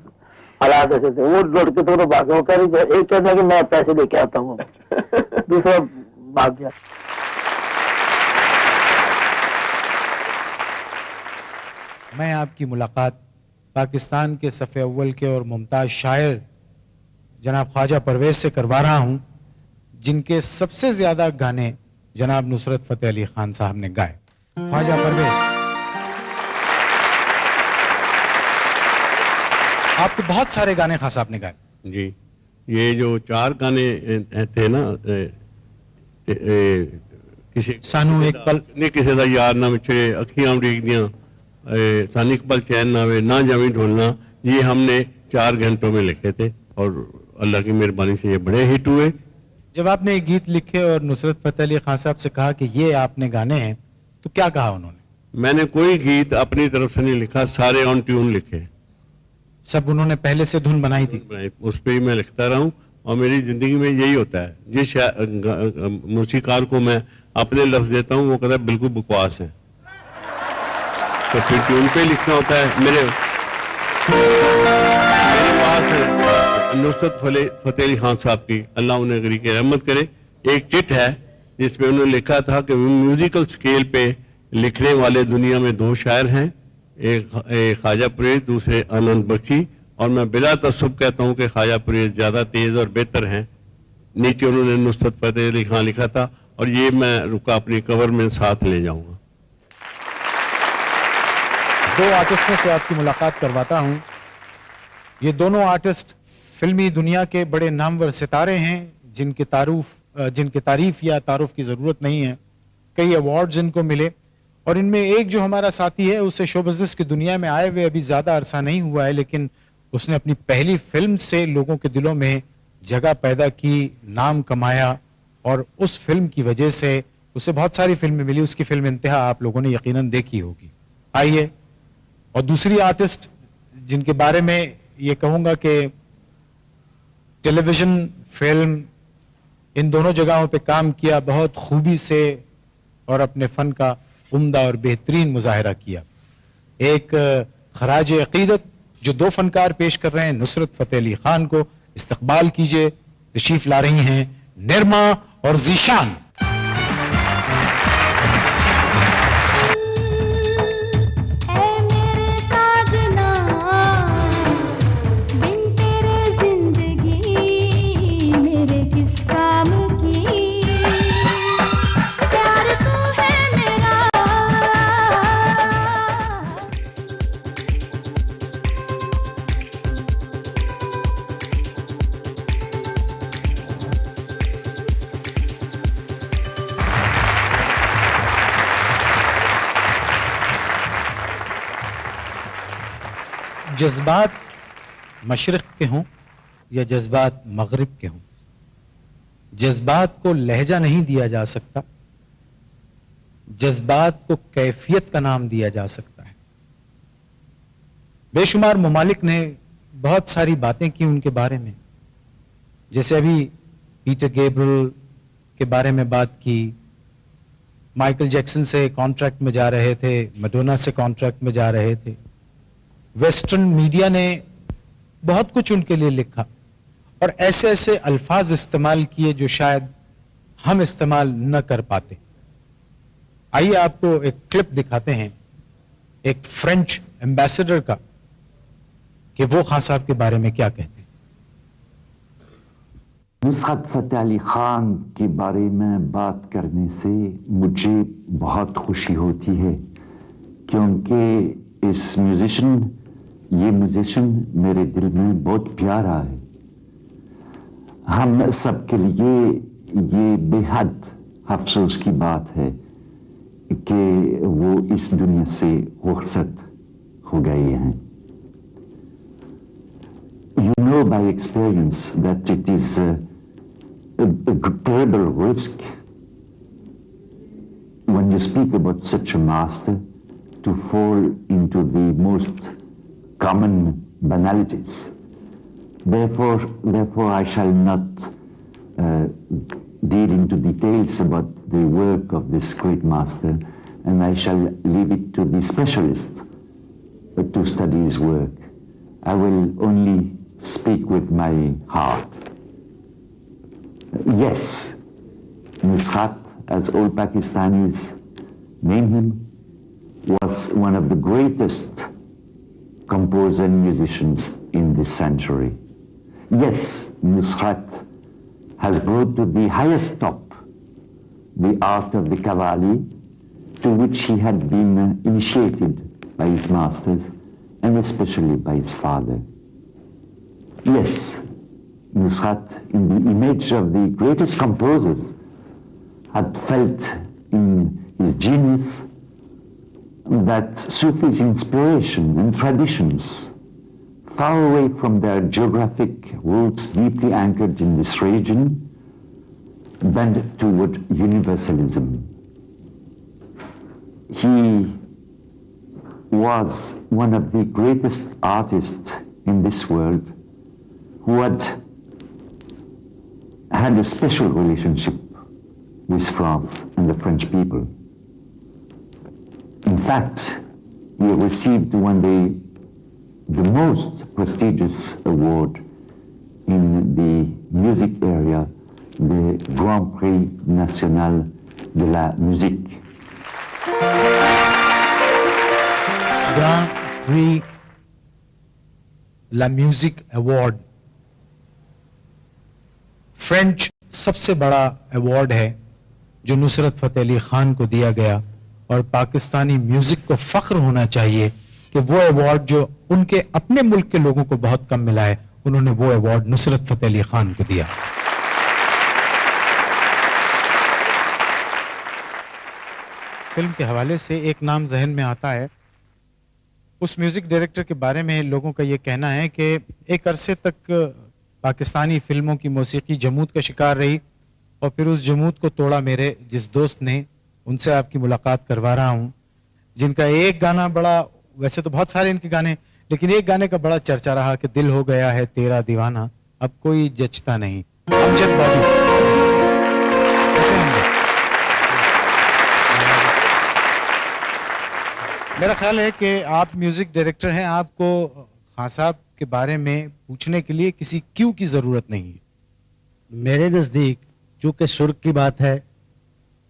हालात ऐसे थे। वो लड़के दोनों भागे, वो कह रहे एक कहना कि मैं पैसे लेके आता हूँ, दूसरा भाग गया। मैं आपकी मुलाकात पाकिस्तान के सफ़े अव्वल के और मुमताज़ शायर जनाब ख्वाजा परवेज़ से करवा रहा हूँ, जिनके सबसे ज़्यादा गाने जनाब नुसरत फ़तेह अली खान साहब ने गाए। ख्वाजा परवेज़, आपके बहुत सारे गाने खास आपने गाए। जी, ये जो 4 गाने थे ना, किसी सानू एक पल नहीं, किसी का यार ना विछड़े, अखियां उड़ीक दियां, सानी एक पल चैन ना आवे, ना जावी ढोलना, ये हमने 4 घंटों में लिखे थे और अल्लाह की मेहरबानी से ये बड़े हिट हुए। जब आपने ये गीत लिखे और नुसरत फ़तेह अली खान साहब से कहा कि ये आपने गाने हैं, तो क्या कहा उन्होंने? मैंने कोई गीत अपनी तरफ से नहीं लिखा, सारे ऑन ट्यून लिखे। सब उन्होंने पहले से धुन बनाई थी? उस पर ही मैं लिखता रहा हूँ और मेरी जिंदगी में यही होता है। जिस मौसीकार को मैं अपने लफ्ज देता हूँ वो कहता है बिल्कुल बकवास है, तो फिर ट्यून पे लिखना होता है। मेरे पास नुसरत फ़तेह अली खान साहब की, अल्लाह उन्हें गरी की रहमत करे, एक चिट है जिसमें उन्होंने लिखा था कि म्यूजिकल स्केल पे लिखने वाले दुनिया में 2 शायर हैं, एक ख्वाजा परवेज़, दूसरे आनंद बख्शी, और मैं बिला तसब्बुब कहता हूँ कि ख्वाजा परवेज़ ज़्यादा तेज़ और बेहतर हैं। नीचे उन्होंने नुसरत फ़तेह अली खान लिखा था और ये मैं रुका अपनी कवर में साथ ले जाऊँगा। 2 आर्टिस्टों से आपकी मुलाकात करवाता हूँ। ये दोनों आर्टिस्ट फिल्मी दुनिया के बड़े नामवर सितारे हैं, जिनके तारीफ या तारुफ की ज़रूरत नहीं है। कई अवार्ड्स इनको मिले और इनमें एक जो हमारा साथी है उसे शो बिज़नेस की दुनिया में आए हुए अभी ज़्यादा अरसा नहीं हुआ है, लेकिन उसने अपनी पहली फिल्म से लोगों के दिलों में जगह पैदा की, नाम कमाया और उस फिल्म की वजह से उसे बहुत सारी फिल्में मिली। उसकी फिल्म इंतहा आप लोगों ने यकीनन देखी होगी। आइए, और दूसरी आर्टिस्ट जिनके बारे में ये कहूँगा कि टेलीविज़न, फिल्म, इन दोनों जगहों पे काम किया बहुत खूबी से और अपने फ़न का उम्दा और बेहतरीन मुजाहरा किया। एक खराज अकीदत जो 2 फनकार पेश कर रहे हैं, नुसरत फ़तेह अली खान को इस्तकबाल कीजिए। तशरीफ ला रही हैं निर्मा और ज़ीशान। जज्बात मशरक़ के हों या जज्बात मगरिब के हों, जज्बात को लहजा नहीं दिया जा सकता, जज्बात को कैफियत का नाम दिया जा सकता है। बेशुमार ममालिक ने बहुत सारी बातें की उनके बारे में, जैसे अभी पीटर गैब्रियल के बारे में बात की, माइकल जैक्सन से कॉन्ट्रैक्ट में जा रहे थे, मैडोना से कॉन्ट्रैक्ट में जा रहे थे। वेस्टर्न मीडिया ने बहुत कुछ उनके लिए लिखा और ऐसे ऐसे अल्फाज इस्तेमाल किए जो शायद हम इस्तेमाल न कर पाते। आइए आपको एक क्लिप दिखाते हैं एक फ्रेंच एम्बेसडर का कि वो खान साहब के बारे में क्या कहते हैं। नुसरत फतेह अली खान के बारे में बात करने से मुझे बहुत खुशी होती है, क्योंकि ये म्यूजिशियन मेरे दिल में बहुत प्यारा है। हम सबके लिए ये बेहद अफसोस की बात है कि वो इस दुनिया से रुखसत हो गए हैं। You know by experience that it is a terrible risk when you speak about such a master to fall into the most common banalities. Therefore, I shall not deal into details about the work of this great master, and I shall leave it to the specialists to study his work. I will only speak with my heart. Yes, Nusrat, as all Pakistanis name him, was one of the greatest composers and musicians in this century. Yes, Nusrat has brought to the highest top the art of the qawwali, to which he had been initiated by his masters and especially by his father. Yes, Nusrat, in the image of the greatest composers, had felt in his genius that Sufi's inspiration and traditions, far away from their geographic roots deeply anchored in this region, bent toward universalism. He was one of the greatest artists in this world who had a special relationship with France and the French people. In fact, he received one day the most prestigious award in the music area, the Grand Prix National de la Musique. Grand Prix La Musique Award French सबसे बड़ा award है जो नुसरत फतेह अली खान को दिया गया, और Pakistani music को फख्र होना चाहिए कि वो अवार्ड जो उनके अपने मुल्क के लोगों को बहुत कम मिला है, उन्होंने वो अवार्ड नुसरत फतेह अली खान को दिया। फिल्म के हवाले से एक नाम जहन में आता है। उस म्यूजिक डायरेक्टर के बारे में लोगों का ये कहना है कि एक अरसे तक पाकिस्तानी फिल्मों की मौसीकी जमूद का शिकार रही, और फिर उस जमूद को तोड़ा मेरे जिस दोस्त ने, उनसे आपकी मुलाकात करवा रहा हूं, जिनका एक गाना बड़ा, वैसे तो बहुत सारे इनके गाने, लेकिन एक गाने का बड़ा चर्चा रहा कि दिल हो गया है तेरा दीवाना, अब कोई जचता नहीं। अमजद बाबू, कैसे हैं? मेरा ख्याल है कि आप म्यूजिक डायरेक्टर हैं, आपको खान साहब के बारे में पूछने के लिए किसी क्यू की जरूरत नहीं है। मेरे नज़दीक चूँकि सुर की बात है,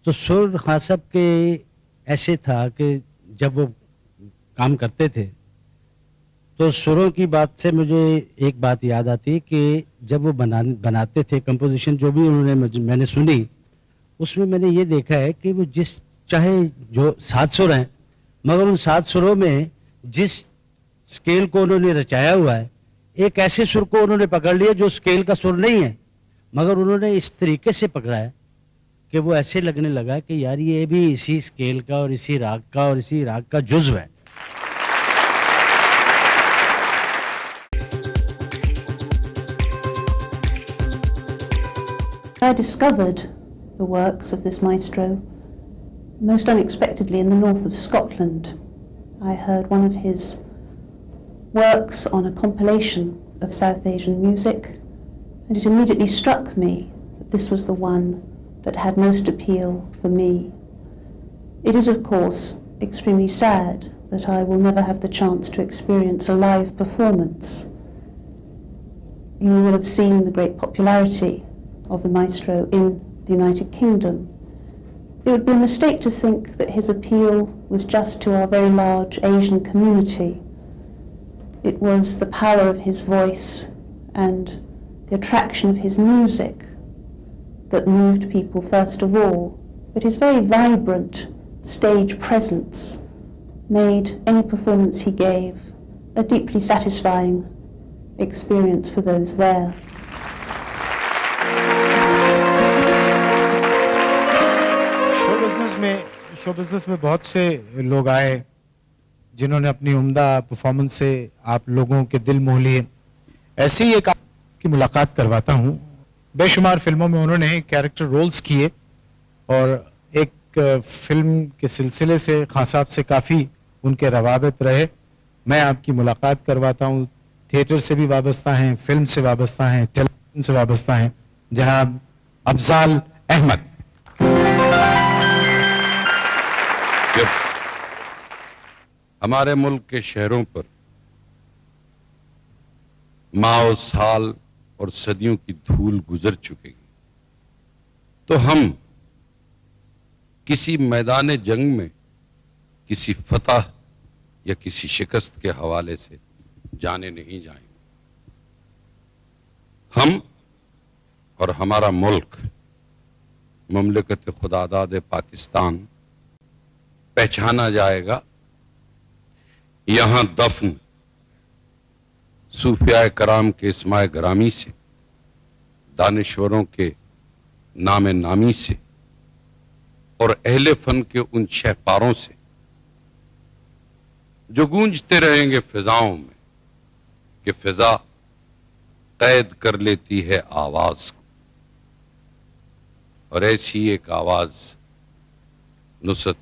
तो सुर खान साहब के ऐसे था कि जब वो काम करते थे तो सुरों की बात से मुझे एक बात याद आती है कि जब वो बनाते थे कंपोजिशन, जो भी मैंने सुनी, उसमें मैंने ये देखा है कि वो चाहे जो 7 सुर हैं, मगर उन 7 सुरों में जिस स्केल को उन्होंने रचाया हुआ है, एक ऐसे सुर को उन्होंने पकड़ लिया जो स्केल का सुर नहीं है, मगर उन्होंने इस तरीके से पकड़ा है कि वो ऐसे लगने लगा कि यार ये भी इसी स्केल का और इसी राग का और इसी राग का जुज़्व है। I discovered the works of this maestro most unexpectedly in the north of Scotland. I heard one of his works on a compilation of South Asian music, and it immediately struck me that this was the one that had most appeal for me. It is, of course, extremely sad that I will never have the chance to experience a live performance. You will have seen the great popularity of the maestro in the United Kingdom. It would be a mistake to think that his appeal was just to our very large Asian community. It was the power of his voice and the attraction of his music that moved people first of all, but his very vibrant stage presence made any performance he gave a deeply satisfying experience for those there. Show business में बहुत से लोग आए जिन्होंने अपनी उम्दा performance से आप लोगों के दिल मोह लिए। ऐसे ही एक की मुलाकात करवाता हूँ। बेशुमार फिल्मों में उन्होंने कैरेक्टर रोल्स किए और एक फिल्म के सिलसिले से खान साहब से काफ़ी उनके रवाबित रहे। मैं आपकी मुलाकात करवाता हूँ। थिएटर से भी वाबस्ता हैं, फिल्म से वाबस्ता हैं, टेलीविजन से वाबस्ता हैं, जनाब अफजाल अहमद। जब हमारे मुल्क के शहरों पर माओ साल और सदियों की धूल गुजर चुकेगी, तो हम किसी मैदान जंग में किसी फतह या किसी शिकस्त के हवाले से जाने नहीं जाएंगे। हम और हमारा मुल्क मुमलिकत खुदादाद पाकिस्तान पहचाना जाएगा। यहां दफन सूफिया कराम के इस्माए ग्रामी से, दानिश्वरों के नाम नामी से और अहले फन के उन शहपारों से जो गूंजते रहेंगे फिजाओं में कि फिजा कैद कर लेती है आवाज को। और ऐसी एक आवाज नुसरत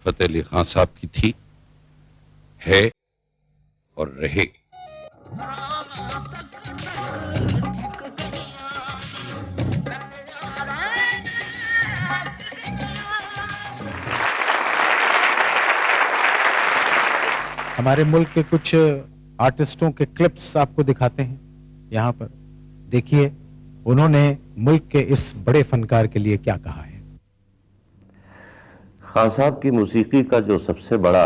फतेह अली खान साहब की थी, है और रहेगी। हमारे मुल्क के कुछ आर्टिस्टों के क्लिप्स आपको दिखाते हैं यहाँ पर। देखिए उन्होंने मुल्क के इस बड़े फनकार के लिए क्या कहा है। खान साहब की मौसीकी का जो सबसे बड़ा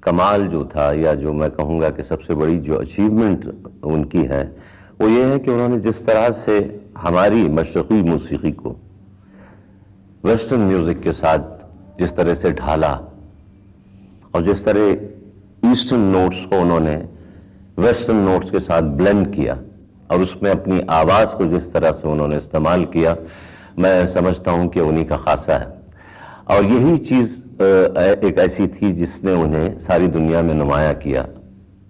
कमाल जो था, या जो मैं कहूँगा कि सबसे बड़ी जो अचीवमेंट उनकी है, वो ये है कि उन्होंने जिस तरह से हमारी मशरक़ी मौसीकी को वेस्टर्न म्यूज़िक के साथ जिस तरह से ढाला और जिस तरह ईस्टर्न नोट्स को उन्होंने वेस्टर्न नोट्स के साथ ब्लेंड किया और उसमें अपनी आवाज़ को जिस तरह से उन्होंने इस्तेमाल किया, मैं समझता हूँ कि उन्हीं का खासा है। और यही चीज़ एक ऐसी थी जिसने उन्हें सारी दुनिया में नुमाया किया,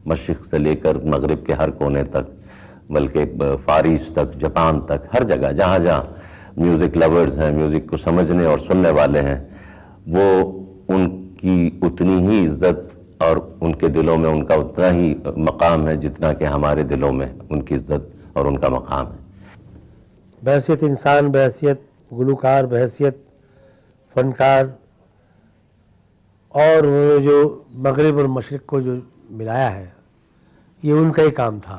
मशरिक़ से लेकर मगरिब के हर कोने तक, बल्कि फार ईस्ट तक, जापान तक, हर जगह जहाँ जहाँ म्यूज़िक लवर्स हैं, म्यूज़िक को समझने और सुनने वाले हैं, वो उनकी उतनी ही इज्जत और उनके दिलों में उनका उतना ही मकाम है जितना कि हमारे दिलों में उनकी इज्जत और उनका मकाम है। बहैसियत इंसान, बहैसियत गुलूकार, बहैसियत फनकार, और वो जो मगरिब और मशरिक़ को जो मिलाया है, ये उनका ही काम था।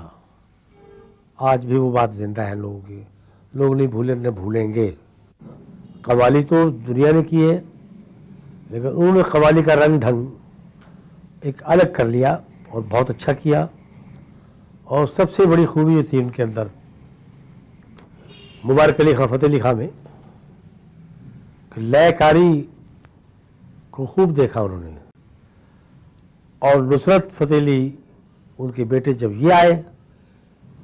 आज भी वो बात ज़िंदा है लोगों की, लोग नहीं भूले न भूलेंगे। कव्वाली तो दुनिया ने की है, लेकिन उन्होंने कव्वाली का रंग ढंग एक अलग कर लिया और बहुत अच्छा किया। और सबसे बड़ी खूबी जो थी उनके अंदर, मुबारक अली खां, फतेह अली खां में लयकारी को खूब देखा उन्होंने। और नुसरत फतेह अली, उनके बेटे जब ये आए,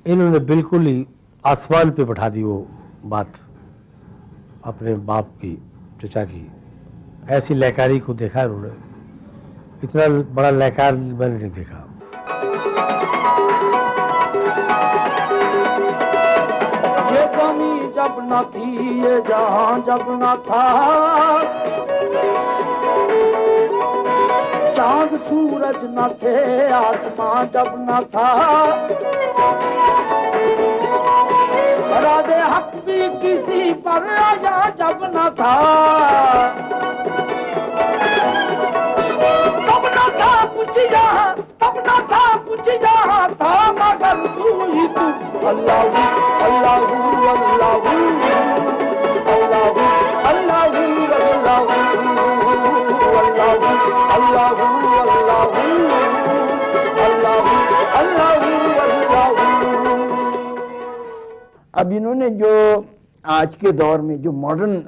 इन्होंने बिल्कुल ही आसमान पे बैठा दी वो बात अपने बाप की, चचा की। ऐसी लयकारी को देखा है उन्होंने, इतना बड़ा लयकार मैंने नहीं देखा। ये न थी ये जहां जब न था, चांद सूरज न थे आसमां जब न था, राधे हक भी किसी पर आया जब न था, तब न था कुछ यहाँ, तब न था कुछ यहाँ था, मगर तू ही तू। अल्लाह अल्लाह अल्लाह अल्लाह अल्लाह अब इन्होंने जो आज के दौर में जो मॉडर्न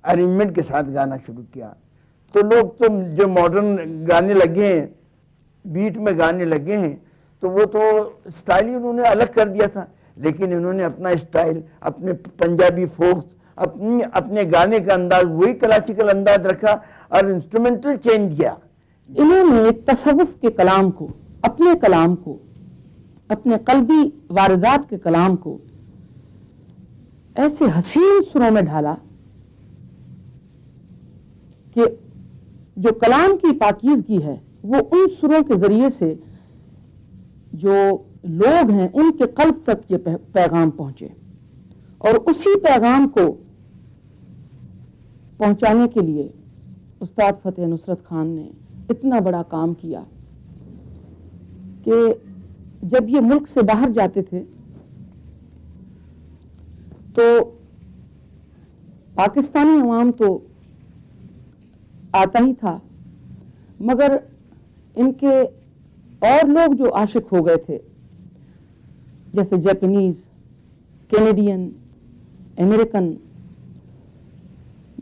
अरेंजमेंट के साथ गाना शुरू किया, तो लोग तो जो मॉडर्न गाने लगे हैं, बीट में गाने लगे हैं, तो वो तो स्टाइल ही उन्होंने अलग कर दिया था, लेकिन इन्होंने अपना स्टाइल, अपने पंजाबी फोक्स, अपने गाने का अंदाज वही क्लासिकल अंदाज रखा और इंस्ट्रूमेंटल चेंज किया। इन्होंने तसव्वुफ के कलाम को, अपने कलाम को, अपने कल्बी वारदात के कलाम को ऐसे हसीन सुरों में ढाला कि जो कलाम की पाकीज़गी है वो उन सुरों के जरिए से जो लोग हैं उनके कल्ब तक ये पैगाम पहुंचे, और उसी पैगाम को पहुंचाने के लिए उस्ताद फतेह नुसरत खान ने इतना बड़ा काम किया कि जब ये मुल्क से बाहर जाते थे तो पाकिस्तानी अवाम तो आता ही था, मगर इनके और लोग जो आशिक हो गए थे, जैसे जापानीज, कैनेडियन, अमेरिकन,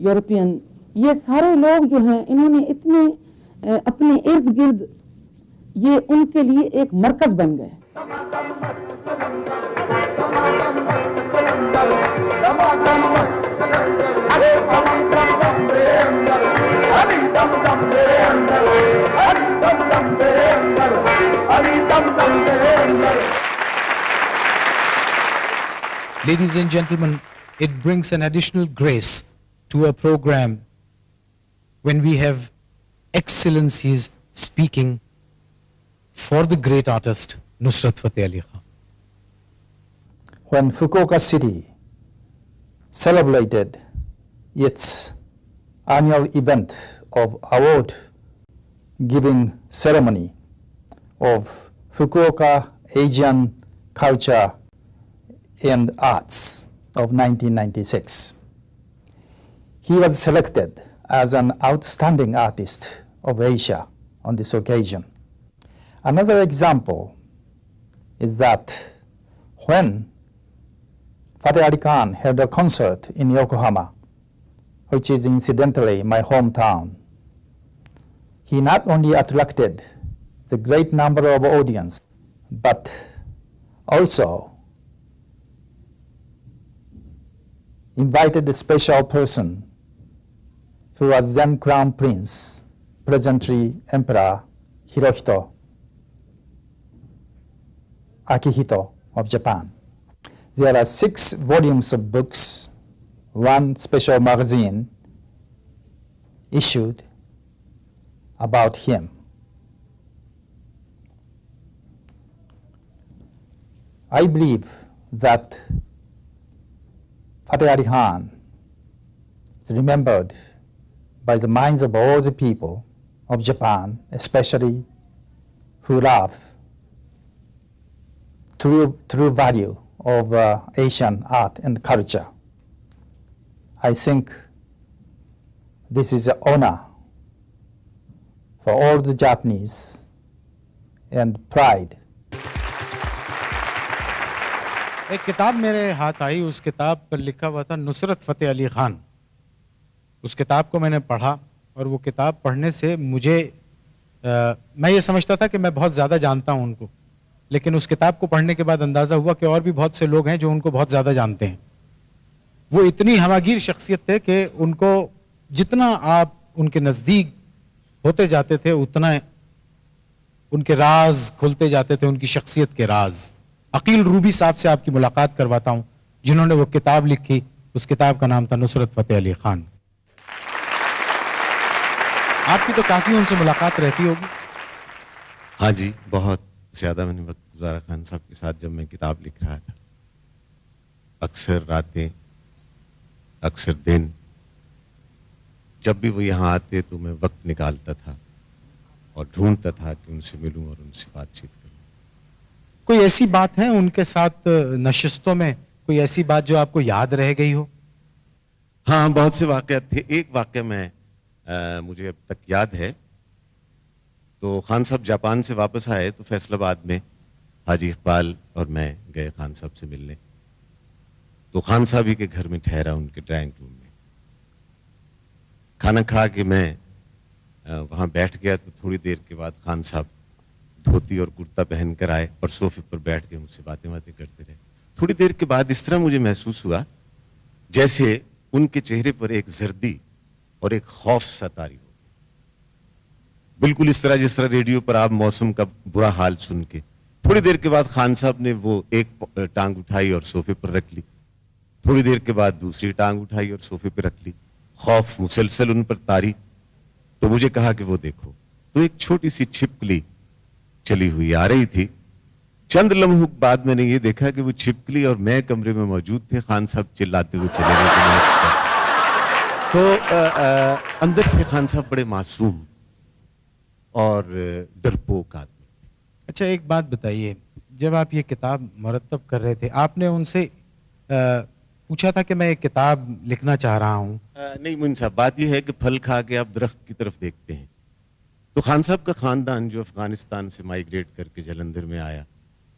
यूरोपियन, ये सारे लोग जो हैं इन्होंने इतने अपने इर्द गिर्द ये उनके लिए एक मरकज बन गए। Ladies and gentlemen, it brings an additional grace to a program when we have excellencies speaking for the great artist Nusrat Fateh Ali Khan. When Fukuoka City celebrated its annual event of award giving ceremony of Fukuoka Asian Culture and Arts of 1996, he was selected as an outstanding artist of Asia on this occasion. Another example is that when Fateh Ali Khan held a concert in Yokohama, which is incidentally my hometown, he not only attracted the great number of audience, but also invited a special person who was then Crown Prince, presently Emperor Hirohito Akihito of Japan. There are 6 volumes of books, 1 special magazine issued about him. I believe that Fateh Ali Khan is remembered by the minds of all the people of Japan, especially who love true value of Asian art and culture. I think this is an honor for all the Japanese and pride. एक किताब मेरे हाथ आई, उस किताब पर लिखा हुआ था नुसरत फ़तेह अली ख़ान। उस किताब को मैंने पढ़ा और वो किताब पढ़ने से मुझे मैं ये समझता था कि मैं बहुत ज़्यादा जानता हूँ उनको, लेकिन उस किताब को पढ़ने के बाद अंदाज़ा हुआ कि और भी बहुत से लोग हैं जो उनको बहुत ज़्यादा जानते हैं। वो इतनी हवागीर शख्सियत थे कि उनको जितना आप उनके नज़दीक होते जाते थे उतना उनके राज खुलते जाते थे, उनकी शख्सियत के राज। अकील रूबी साहब से आपकी मुलाकात करवाता हूँ, जिन्होंने वो किताब लिखी اس کتاب کا نام تھا نصرت فتح علی خان. آپ کی تو کافی ان سے ملاقات رہتی ہوگی. ہاں جی، بہت زیادہ میں نے وقت گزارا خان صاحب کے ساتھ جب میں کتاب لکھ رہا تھا. اکثر راتیں، اکثر دن، جب بھی وہ یہاں آتے تو میں وقت نکالتا تھا اور ڈھونڈتا تھا کہ ان سے ملوں اور ان سے بات چیت کروں. کوئی ایسی بات ہے ان کے ساتھ نشستوں میں، کوئی ایسی بات جو آپ کو یاد رہ گئی ہو؟ ہاں، بہت سے واقعات تھے. ایک واقعہ مجھے اب تک یاد ہے. تو خان صاحب جاپان سے واپس آئے تو فیصل آباد میں حاجی اقبال اور میں گئے خان صاحب سے ملنے. تو خان صاحب ہی کے گھر میں ٹھہرا، ان کے ڈرائنگ روم میں. کھانا کھا کے میں وہاں بیٹھ گیا تو تھوڑی دیر کے بعد خان صاحب دھوتی اور کرتا پہن کر آئے اور صوفے پر بیٹھ کے مجھ سے باتیں کرتے رہے. تھوڑی دیر کے بعد اس طرح مجھے محسوس ہوا جیسے ان کے چہرے پر ایک زردی اور ایک خوف سا طاری ہو. بالکل اس طرح جس طرح ریڈیو پر آپ موسم کا برا حال سن کے. تھوڑی دیر کے بعد خان صاحب نے وہ ایک ٹانگ اٹھائی اور صوفے پر رکھ لی. تھوڑی دیر کے بعد دوسری ٹانگ اٹھائی اور صوفے پہ رکھ لی. خوف مسلسل ان پر طاری. تو مجھے کہا کہ وہ دیکھو. تو ایک چھوٹی سی چھپکلی چلی ہوئی آ رہی تھی. چند لمحوں بعد میں نے یہ دیکھا کہ وہ چھپکلی اور میں کمرے میں موجود تھے. خان صاحب چلاتے ہوئے چلے گئے. تو اندر سے خان صاحب بڑے معصوم اور ڈرپوک آدمی. اچھا ایک بات بتائیے، جب آپ یہ کتاب مرتب کر رہے تھے آپ نے ان سے پوچھا تھا کہ میں ایک کتاب لکھنا چاہ رہا ہوں؟ نہیں مون صاحب، بات یہ ہے کہ پھل کھا کے آپ درخت کی طرف دیکھتے ہیں. تو خان صاحب کا خاندان جو افغانستان سے مائیگریٹ کر کے جلندھر میں آیا،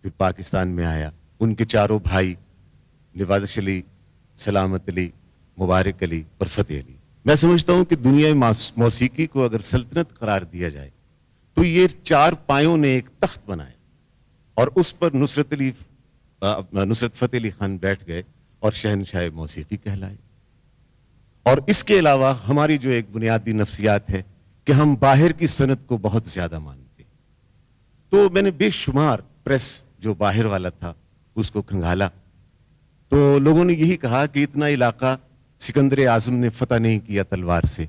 پھر پاکستان میں آیا، ان کے چاروں بھائی نوازش علی، سلامت علی، مبارک علی اور فتح علی. میں سمجھتا ہوں کہ دنیا موسیقی کو اگر سلطنت قرار دیا جائے تو یہ چار پایوں نے ایک تخت بنایا اور اس پر نصرت فتح علی خان بیٹھ گئے اور شہنشاہ موسیقی کہلائے. اور اس کے علاوہ ہماری جو ایک بنیادی نفسیات ہے کہ ہم باہر کی صنعت کو بہت زیادہ مانتے ہیں. تو میں نے بے شمار پریس جو باہر والا تھا اس کو کھنگالا. تو لوگوں نے یہی کہا کہ اتنا علاقہ سکندر اعظم نے فتح نہیں کیا تلوار سے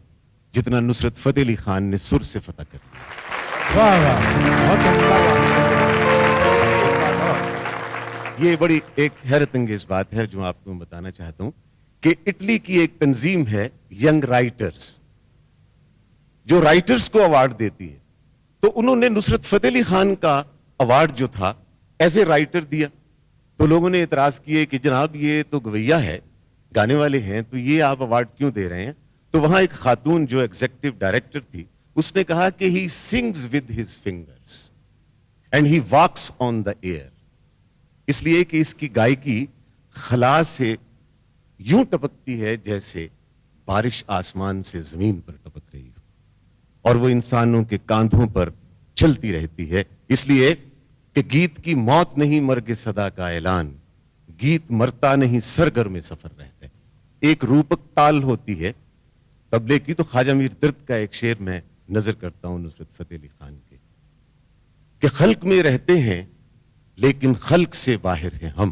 جتنا نصرت فتح علی خان نے سر سے فتح کر لیا. واہ واہ، یہ بڑی ایک حیرت انگیز بات ہے جو آپ کو میں بتانا چاہتا ہوں کہ اٹلی کی ایک تنظیم ہے ینگ رائٹرز، جو رائٹرز کو ایوارڈ دیتی ہے. تو انہوں نے نصرت فتح علی خان کا ایوارڈ جو تھا ایز اے رائٹر دیا. تو لوگوں نے اعتراض کیے کہ جناب یہ تو گویا ہے، گانے والے ہیں، تو یہ آپ ایوارڈ کیوں دے رہے ہیں؟ تو وہاں ایک خاتون جو ایگزیکٹو ڈائریکٹر تھی اس نے کہا کہ he sings with his fingers and he walks on the air. اس لیے کہ اس کی گائیکی خلا سے یوں ٹپکتی ہے جیسے بارش آسمان سے زمین پر ٹپک رہی ہو، اور وہ انسانوں کے کاندھوں پر چلتی رہتی ہے. اس لیے کہ گیت کی موت نہیں مرگ صدا کا اعلان، گیت مرتا نہیں سرگرم سفر رہتا ہے. ایک روپک تال ہوتی ہے تبلے کی. تو خواجہ میر درد کا ایک شعر میں نظر کرتا ہوں نصرت فتح علی خان کے کہ خلق میں رہتے ہیں لیکن خلق سے باہر ہیں ہم،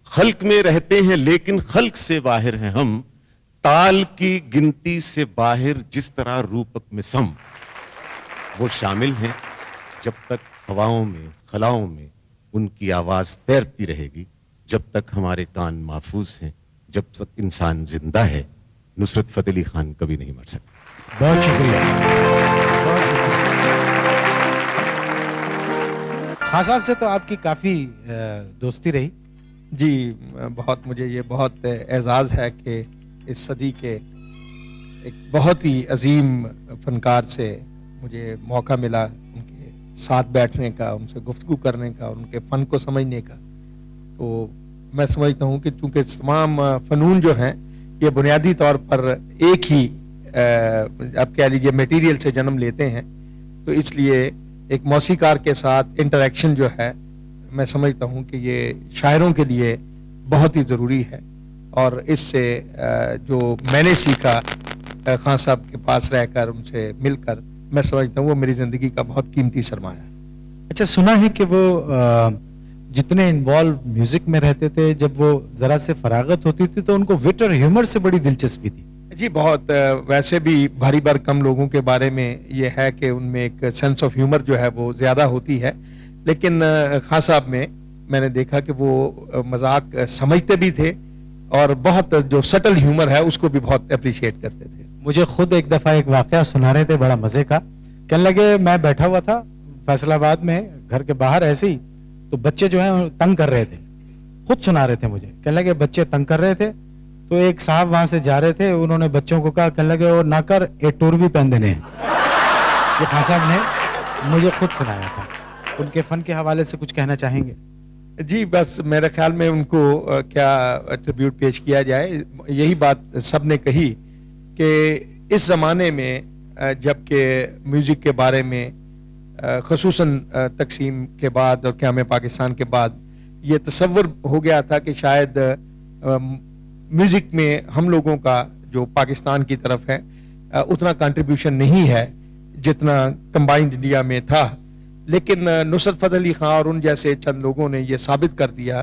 خلق میں رہتے ہیں لیکن خلق سے باہر ہیں ہم، تال کی گنتی سے باہر جس طرح روپک میں سم. وہ شامل ہیں جب تک ہواؤں میں خلاؤں میں ان کی آواز تیرتی رہے گی، جب تک ہمارے کان محفوظ ہیں، جب تک انسان زندہ ہے. نصرت فتح علی خان کبھی نہیں مر سکتا. بہت شکریہ. خان صاحب سے تو آپ کی کافی دوستی رہی. جی بہت، مجھے یہ بہت اعزاز ہے کہ اس صدی کے ایک بہت ہی عظیم فنکار سے مجھے موقع ملا ان کے ساتھ بیٹھنے کا، ان سے گفتگو کرنے کا، ان کے فن کو سمجھنے کا. تو میں سمجھتا ہوں کہ چونکہ تمام فنون جو ہیں یہ بنیادی طور پر ایک ہی آپ کہہ لیجیے میٹیریل سے جنم لیتے ہیں، تو اس لیے ایک موسیقار کے ساتھ انٹریکشن جو ہے میں سمجھتا ہوں کہ یہ شاعروں کے لیے بہت ہی ضروری ہے. اور اس سے جو میں نے سیکھا خان صاحب کے پاس رہ کر، ان سے مل کر، میں سمجھتا ہوں وہ میری زندگی کا بہت قیمتی سرمایہ ہے. اچھا، سنا ہے کہ وہ जितने इन्वॉल्व म्यूजिक में रहते थे, जब वो जरा से फरागत होती थी तो उनको विट और ह्यूमर से बड़ी दिलचस्पी थी। जी बहुत, वैसे भी भारी भरकम लोगों के बारे में ये है कि उनमें एक सेंस ऑफ ह्यूमर जो है वो ज़्यादा होती है, लेकिन खान साहब में मैंने देखा कि वो मजाक समझते भी थे और बहुत जो सटल ह्यूमर है उसको भी बहुत अप्रिशिएट करते थे। मुझे खुद एक दफ़ा एक वाकया सुना रहे थे बड़ा मज़े का। कहने लगे मैं बैठा हुआ था फैसलाबाद में घर के बाहर ऐसे ही, तो बच्चे जो है तंग कर रहे थे, खुद सुना रहे थे मुझे। कहने लगे बच्चे तंग कर रहे थे, तो एक साहब वहां से जा रहे थे, उन्होंने बच्चों को कहा, कहने लगे वो ना कर ए टूर भी पहन देने हैं। ये खान साहब ने मुझे खुद सुनाया था। उनके फन के हवाले से कुछ कहना चाहेंगे? जी बस मेरे ख्याल में उनको क्या ट्रिब्यूट पेश किया जाए, यही बात सब ने कही कि इस ज़माने में जबकि म्यूज़िक के बारे में ख़ुसूसन तकसीम के बाद और क़याम पाकिस्तान के बाद ये तसव्वुर हो गया था कि शायद म्यूज़िक में हम लोगों का जो पाकिस्तान की तरफ है उतना कंट्रीब्यूशन नहीं है जितना कंबाइंड इंडिया में था, लेकिन नुसरत फतेह अली खां और उन जैसे चंद लोगों ने ये साबित कर दिया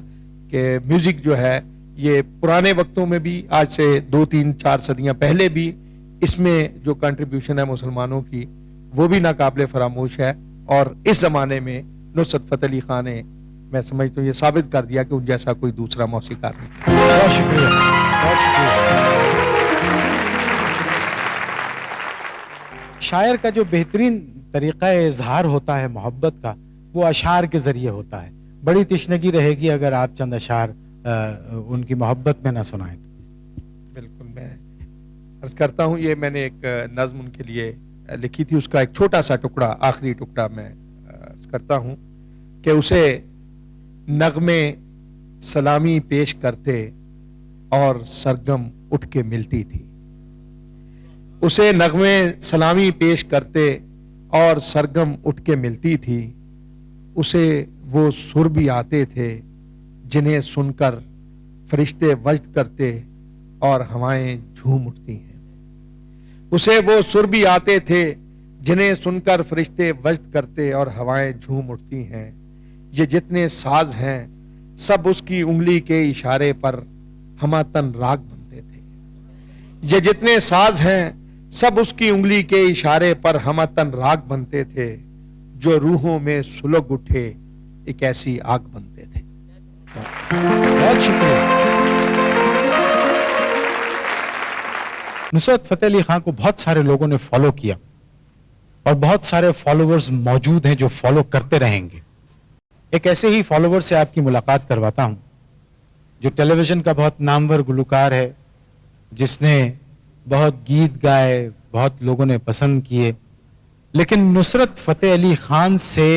कि म्यूज़िक जो है ये पुराने वक्तों में भी, आज से 2, 3, 4 सदियां पहले भी, इसमें जो कंट्रीब्यूशन है मुसलमानों की वो भी नाकाबिले फरामोश है। और इस ज़माने में नुसरत फतेह अली खां ने, मैं समझता हूँ, ये साबित कर दिया कि उन जैसा कोई दूसरा मौसीकार नहीं। बहुत शुक्रिया, बहुत शुक्रिया। शायर का जो बेहतरीन तरीका इजहार होता है मोहब्बत का, वो अशार के जरिए होता है। बड़ी तिश्नगी रहेगी अगर आप चंद अशार उनकी मोहब्बत में ना सुनाएं। बिल्कुल, मैं अर्ज करता हूँ, ये मैंने एक नज्म उनके लिए लिखी थी, उसका एक छोटा सा टुकड़ा, आखिरी टुकड़ा मैं अर्ज करता हूँ कि उसे नगमे सलामी पेश करते और सरगम उठ के मिलती थी। उसे नगमे सलामी पेश करते और सरगम उठ के मिलती थी। उसे वो सुर भी आते थे जिन्हें सुनकर फरिश्ते वज्द करते और हवाएं झूम उठती हैं। उसे वो सुर भी आते थे जिन्हें सुनकर फरिश्ते वज्द करते और हवाएं झूम उठती हैं। ये जितने साज हैं सब उसकी उंगली के इशारे पर हमातन राग बनते थे। ये जितने साज हैं सब उसकी उंगली के इशारे पर हमातन राग बनते थे। जो रूहों में सुलग उठे एक ऐसी आग बनते थे। बहुत शुक्रिया। नुसरत फतेह अली खां को बहुत सारे लोगों ने फॉलो किया और बहुत सारे फॉलोवर्स मौजूद हैं जो फॉलो करते रहेंगे। एक ऐसे ही फॉलोवर से आपकी मुलाकात करवाता हूं जो टेलीविजन का बहुत नामवर गुलकार है, जिसने बहुत गीत गाए, बहुत लोगों ने पसंद किए, लेकिन नुसरत फतेह अली खान से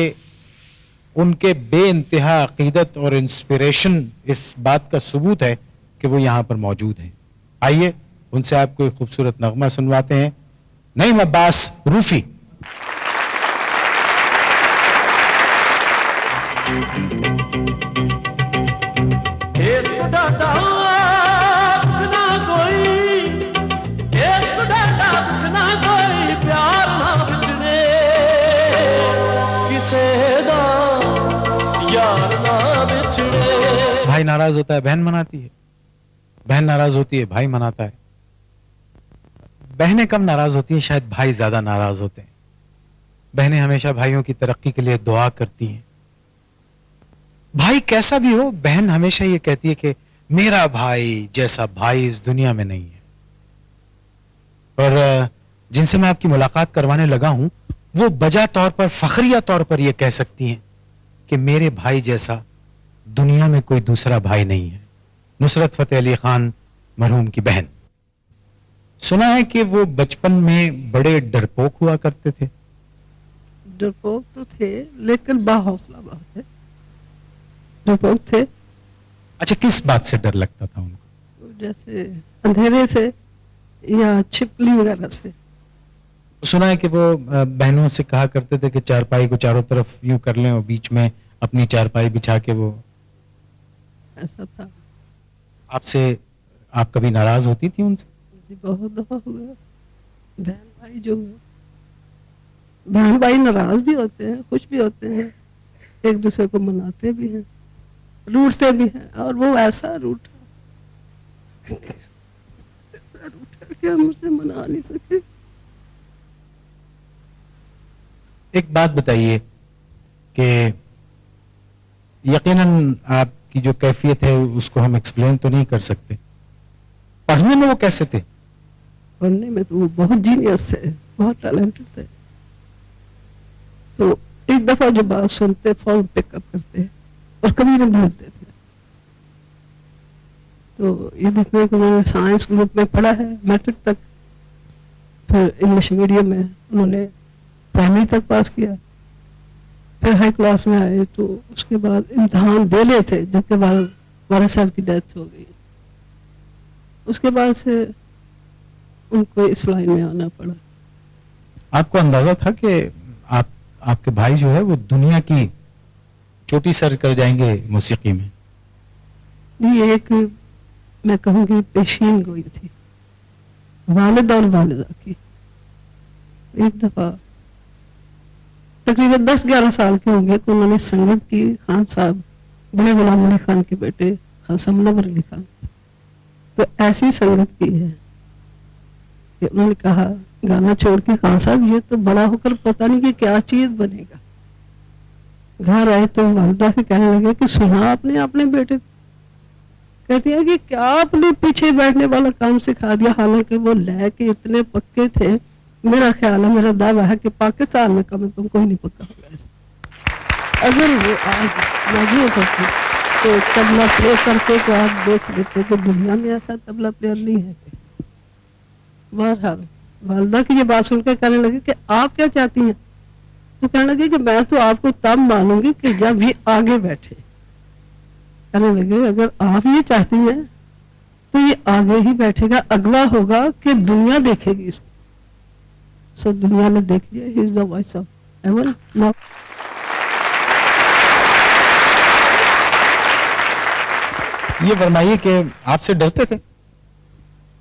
उनके बेइंतहा अकीदत और इंस्पिरेशन इस बात का सबूत है कि वो यहां पर मौजूद हैं। आइए उनसे आपको एक खूबसूरत नगमा सुनवाते हैं। नईम अब्बास रूफी। भाई नाराज होता है, बहन मनाती है, बहन नाराज होती है, भाई मनाता है। बहनें कम नाराज होती हैं, शायद भाई ज्यादा नाराज होते हैं। बहनें हमेशा भाइयों की तरक्की के लिए दुआ करती हैं। भाई कैसा भी हो, बहन हमेशा ये कहती है कि मेरा भाई जैसा भाई इस दुनिया में नहीं है। और जिनसे मैं आपकी मुलाकात करवाने लगा हूं वो बजा तौर पर, फखरिया तौर पर यह कह सकती हैं कि मेरे भाई जैसा दुनिया में कोई दूसरा भाई नहीं है। नुसरत फतेह अली खान मरहूम की बहन। सुना है कि वो बचपन में बड़े डरपोक हुआ करते थे। डरपोक तो थे लेकिन बाहौसला बहुत है। डरपोक थे। अच्छा, किस बात से डर लगता था उनको? जैसे अंधेरे से या छिपकली वगैरह से। सुना है कि वो बहनों से कहा करते थे कि चारपाई को चारों तरफ यूं कर लें और बीच में अपनी चारपाई बिछा के वो। ऐसा था। आपसे आप कभी नाराज होती थी उनसे? जी बहुत दफा हुआ। बहन भाई जो बहन भाई नाराज भी होते हैं, खुश भी होते हैं, एक दूसरे को मनाते भी हैं। रूठते भी हैं, और वो ऐसा रूठा कि हम उसे मना नहीं सके। एक बात बताइए कि यकीनन आपकी जो कैफियत है उसको हम एक्सप्लेन तो नहीं कर सकते, पढ़ने में वो कैसे थे? पढ़ने में तो वो बहुत जीनियस थे, बहुत टैलेंटेड थे। तो एक दफा जो बात सुनते फौरन पिकअप करते और कभी नहीं भूलते थे। तो ये देखने को उन्होंने साइंस ग्रुप में पढ़ा है मैट्रिक तक, फिर इंग्लिश मीडियम में उन्होंने प्राइमरी तक पास किया, फिर हाई क्लास में आए तो उसके बाद इम्तहान दे लिए थे, जबकि वालिद साहब की डेथ हो गई। उसके बाद से उनको इस लाइन में आना पड़ा। आपको अंदाजा था कि आपके भाई जो है वो दुनिया की चोटी सर कर जाएंगे मौसीकी में? ये एक मैं कहूँगी पेशीन गोई थी वालिद और वालिदा की। एक दफा तकरीबन 10-11 साल के होंगे कि उन्होंने संगत की खान साहब बड़े गुलाम अली खान के बेटे खान साहब मुनव्वर अली खान, तो ऐसी संगत की है कि उन्होंने कहा गाना छोड़ के खान साहब ये तो बड़ा होकर पता नहीं कि क्या चीज बनेगा। घर आए तो वालिदा से कहने लगे कि सुना आपने अपने बेटे को? कहती है कि क्या अपने पीछे बैठने वाला काम सिखा दिया, हालांकि वो लहके इतने पक्के थे। मेरा ख्याल है, मेरा दावा है कि पाकिस्तान में कम से कम कोई नहीं पक्का होगा ऐसा। अगर वो आज मौजूद होते तो तबला प्ले करते तो आप देख लेते कि दुनिया में ऐसा तबला प्लेयर नहीं है। बहरहाल वालिदा की ये बात सुनकर कहने लगे कि आप क्या चाहती हैं? तो कहने लगे कि मैं तो आपको तब मानूंगी कि जब ये आगे बैठे। कहने लगे अगर आप ये चाहती हैं तो ये आगे ही बैठेगा, अगवा होगा कि दुनिया देखेगी इसको। सो दुनिया ने देख लिया, he is the voice of haven now. ये फरमाइए कि आपसे डरते थे?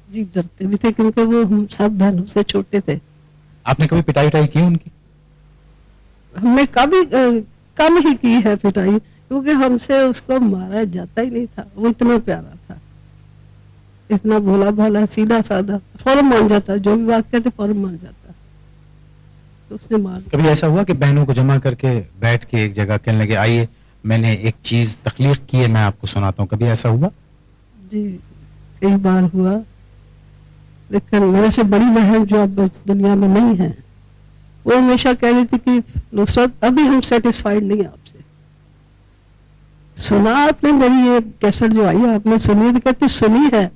जी डरते भी थे, क्योंकि वो हम सब बहनों से छोटे थे। आपने कभी पिटाई उटाई की उनकी? हमने कभी कम ही की है पिटाई, क्योंकि हमसे उसको मारा जाता ही नहीं था। वो इतना प्यारा था, इतना भोला भाला सीधा साधा, फौरन मान जाता, जो भी बात कहते फौरन मान जाता। तो उसने मार। कभी ऐसा हुआ कि बहनों को जमा करके बैठ के एक जगह कहने लगे आइए मैंने एक चीज तख्लीक की है, मैं आपको सुनाता हूँ? कभी ऐसा हुआ? जी कई बार हुआ, लेकिन मेरे से बड़ी बहन जो अब इस दुनिया में नहीं है, वो हमेशा कह रही थी कि नुसरत अभी हम सेटिस्फाइड नहीं है आपसे। सुना आपने मेरी ये कैसेट जो आई है, आपने सुनी? तो कहती सुनी है,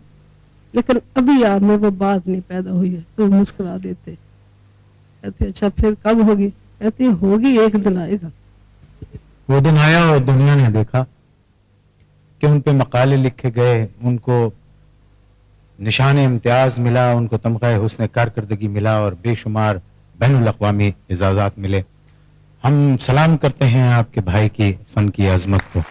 लेकिन अभी आप में वो बात नहीं पैदा हुई है। तो मुस्कुरा देते, कहते अच्छा फिर कब होगी? कहती होगी, एक दिन आएगा। वो दिन आया और दुनिया ने देखा कि उन पे मकाले लिखे गए, उनको निशान इम्तियाज मिला, उनको तमग़ा हुस्न कारकर्दगी मिला और बेशुमार बैनुल अक़वामी इजाज़ात मिले। हम सलाम करते हैं आपके भाई की फन की अजमत को।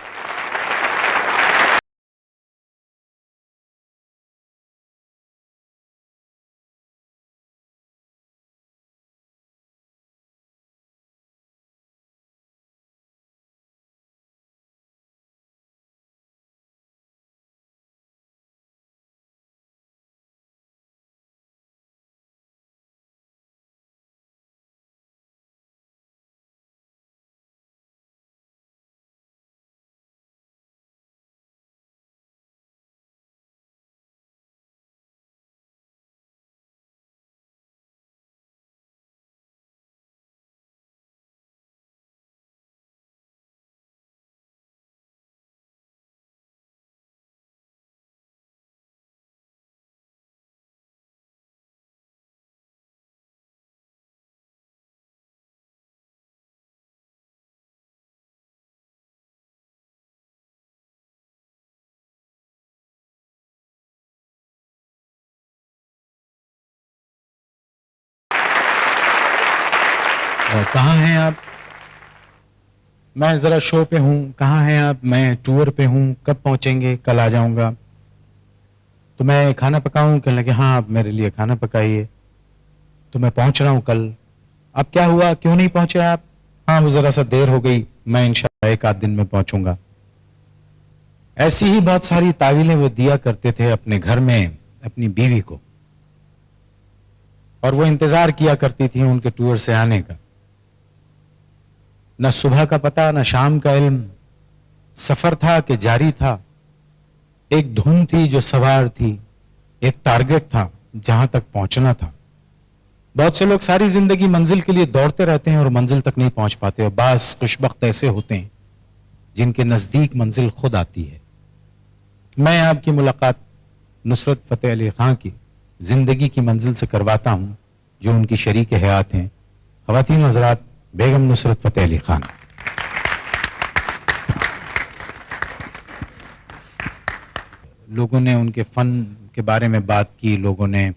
कहाँ हैं आप? मैं जरा शो पे हूँ। कहाँ हैं आप? मैं टूर पे हूँ। कब पहुंचेंगे? कल आ जाऊंगा। तो मैं खाना पकाऊं? कहने लगे हाँ आप मेरे लिए खाना पकाइए। तो मैं पहुंच रहा हूँ कल। अब क्या हुआ, क्यों नहीं पहुंचे आप? हाँ वो जरा सा देर हो गई, मैं इंशाल्लाह एक आध दिन में पहुंचूंगा। ایسی ہی بہت ساری تعویلیں وہ دیا کرتے تھے اپنے گھر میں اپنی بیوی کو، اور وہ انتظار کیا کرتی تھی ان کے ٹور سے آنے کا. نہ صبح کا پتہ نہ شام کا علم، سفر تھا کہ جاری تھا، ایک دھن تھی جو سوار تھی، ایک ٹارگٹ تھا جہاں تک پہنچنا تھا. بہت سے لوگ ساری زندگی منزل کے لیے دوڑتے رہتے ہیں اور منزل تک نہیں پہنچ پاتے، اور بعض خوشبخت ایسے ہوتے ہیں جن کے نزدیک منزل خود آتی ہے. میں آپ کی ملاقات نصرت فتح علی خان کی زندگی کی منزل سے کرواتا ہوں جو ان کی شریک حیات ہیں. خواتین حضرات، بیگم نصرت فتح علی خان. لوگوں نے ان کے فن کے بارے میں بات کی، لوگوں نے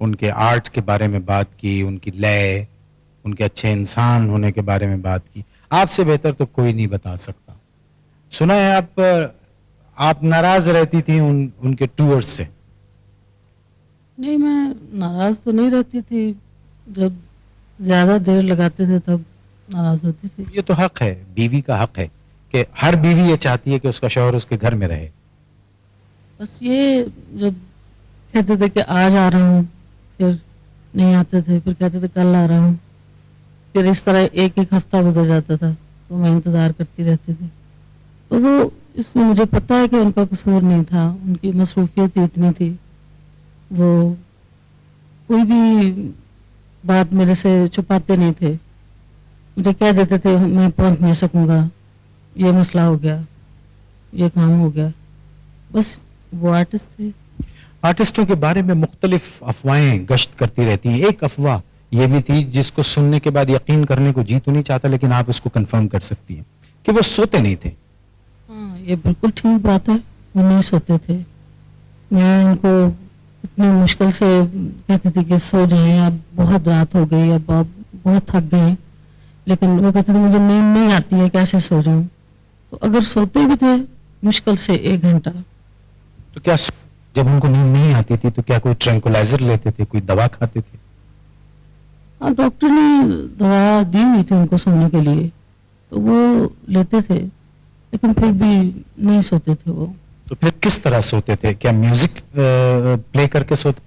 ان کے آرٹ کے بارے میں بات کی، ان کی لے، ان کے اچھے انسان ہونے کے بارے میں بات کی. آپ سے بہتر تو کوئی نہیں بتا سکتا. سنا ہے آپ ناراض رہتی تھی ان کے ٹورز سے. نہیں، میں ناراض تو نہیں رہتی تھی، جب زیادہ دیر لگاتے تھے تب ناراض ہوتی تھی. یہ تو حق ہے، بیوی کا حق ہے کہ ہر بیوی یہ چاہتی ہے کہ اس کا شوہر اس کے گھر میں رہے. بس یہ جب کہتے تھے کہ آج آ رہا ہوں، پھر نہیں آتے تھے، پھر کہتے تھے کل آ رہا ہوں، پھر اس طرح ایک ہفتہ گزر جاتا تھا تو میں انتظار کرتی رہتی تھی. تو وہ اس میں مجھے پتہ ہے کہ ان کا قصور نہیں تھا، ان کی مصروفیت ہی اتنی تھی. وہ کوئی بھی بات میرے سے چھپاتے نہیں تھے، مجھے کہہ دیتے تھے میں پہنچ نہیں سکوں گا، یہ مسئلہ ہو گیا، یہ کام ہو گیا. بس وہ آرٹسٹ تھے. آرٹسٹوں کے بارے میں مختلف افواہیں گشت کرتی رہتی ہیں. ایک افواہ یہ بھی تھی جس کو سننے کے بعد یقین کرنے کو جی تو نہیں چاہتا، لیکن آپ اس کو کنفرم کر سکتی ہیں کہ وہ سوتے نہیں تھے. ہاں، یہ بالکل ٹھیک بات ہے، وہ نہیں سوتے تھے. میں ان کو اتنی مشکل سے کہتی تھی کہ سو جائیں، اب بہت رات ہو گئی، اب آپ بہت تھک گئے، لیکن وہ کہتے تھے مجھے نیند نہیں آتی ہے، کیسے سو جاؤں. تو اگر سوتے بھی تھے مشکل سے 1 گھنٹہ. تو کیا جب ان کو نیند نہیں آتی تھی تو کیا کوئی ٹرینکولائزر لیتے تھے، کوئی دوا کھاتے تھے؟ ہاں، ڈاکٹر نے دوا دی ہوئی تھی ان کو سونے کے لیے، تو وہ لیتے تھے، لیکن پھر بھی نہیں سوتے تھے. وہ تو پھر کس طرح سوتے تھے؟ کیا میوزک پلے کر کے سوتے؟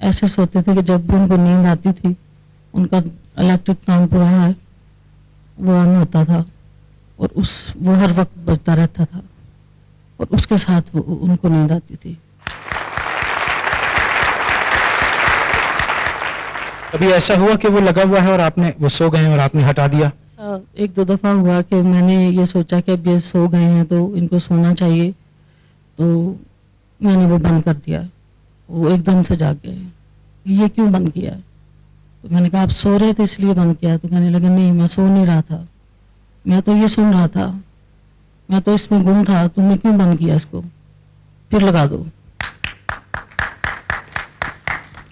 ایسے سوتے تھے کہ جب بھی ان کو نیند آتی تھی، ان کا الیکٹرک تان پورا ہے وہ آن ہوتا تھا، اور وہ ہر وقت بجتا رہتا تھا، اور اس کے ساتھ ان کو نیند آتی تھی. کبھی ایسا ہوا کہ وہ لگا ہوا ہے اور وہ سو گئے ہیں اور آپ نے ہٹا دیا؟ 1-2 دفعہ ہوا کہ میں نے یہ سوچا کہ اب یہ سو گئے ہیں تو ان کو سونا چاہیے، تو میں نے وہ بند کر دیا. وہ ایک دم سے جاگ گئے، یہ کیوں بند کیا؟ تو میں نے کہا آپ سو رہے تھے اس لیے بند کیا. تو کہنے لگے نہیں، میں سو نہیں رہا تھا، میں تو یہ سن رہا تھا، میں تو اس میں گم تھا، تم نے کیوں بند کیا اس کو، پھر لگا دو.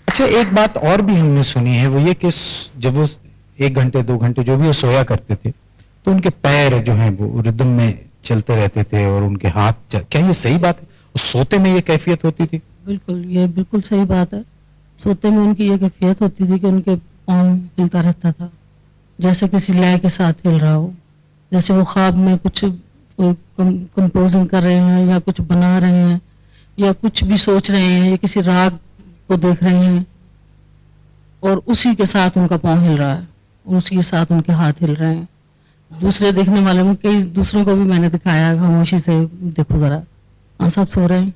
اچھا، ایک بات اور بھی ہم نے سنی ہے، وہ یہ کہ جب وہ 1 گھنٹے 2 گھنٹے جو بھی وہ سویا کرتے تھے تو ان کے پیر جو ہیں وہ ردم میں چلتے رہتے تھے اور ان کے ہاتھ کیا یہ صحیح بات ہے؟ سوتے میں یہ کیفیت ہوتی تھی؟ بالکل، یہ بالکل صحیح بات ہے. سوتے میں ان کی یہ کیفیت ہوتی تھی کہ ان کے پاؤں ہلتا رہتا تھا، جیسے کسی لے کے ساتھ ہل رہا ہو، جیسے وہ خواب میں کچھ کمپوزنگ کر رہے ہیں یا کچھ بنا رہے ہیں یا کچھ بھی سوچ رہے ہیں یا کسی راگ کو دیکھ رہے ہیں، اور اسی کے ساتھ ان کا پاؤں ہل رہا ہے اور اسی کے ساتھ ان کے ہاتھ ہل رہے ہیں. دوسرے دیکھنے والے میں کئی دوسروں کو بھی میں نے دکھایا خاموشی سے، دیکھو ذرا ہاں سب سو رہے ہیں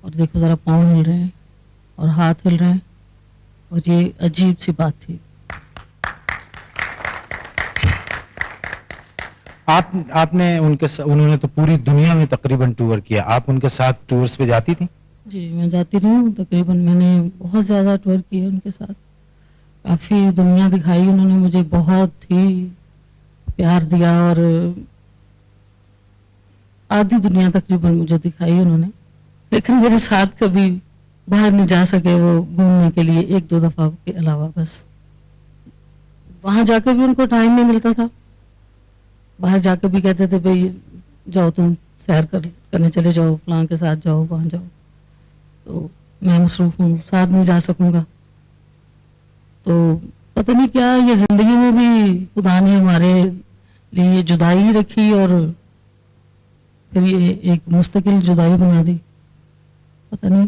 اور دیکھو ذرا پاؤں ہل رہے ہیں اور ہاتھ ہل رہے ہیں، اور یہ عجیب سی بات تھی. آپ نے انہوں نے تو پوری دنیا میں تقریباً ٹور کیا، آپ ان کے ساتھ ٹورز پہ جاتی تھیں؟ جی میں جاتی رہی ہوں، تقریباً میں نے بہت زیادہ ٹور کیے ان کے ساتھ، کافی دنیا دکھائی انہوں نے مجھے، بہت ہی پیار دیا اور آدھی دنیا تقریباً مجھے دکھائی انہوں نے، لیکن میرے ساتھ کبھی باہر نہیں جا سکے وہ گھومنے کے لیے 1-2 دفعہ کے علاوہ. بس وہاں جا کے بھی ان کو ٹائم نہیں ملتا تھا، باہر جا کے بھی کہتے تھے بھئی جاؤ تم سیر کرنے چلے جاؤ، فلاں کے ساتھ جاؤ، وہاں جاؤ، تو میں مصروف ہوں، ساتھ نہیں جا سکوں گا. تو پتہ نہیں کیا یہ زندگی میں بھی خدا نے ہمارے لیے جدائی رکھی اور फिर ये एक मुस्तकिल जुदाई बना दी, पता नहीं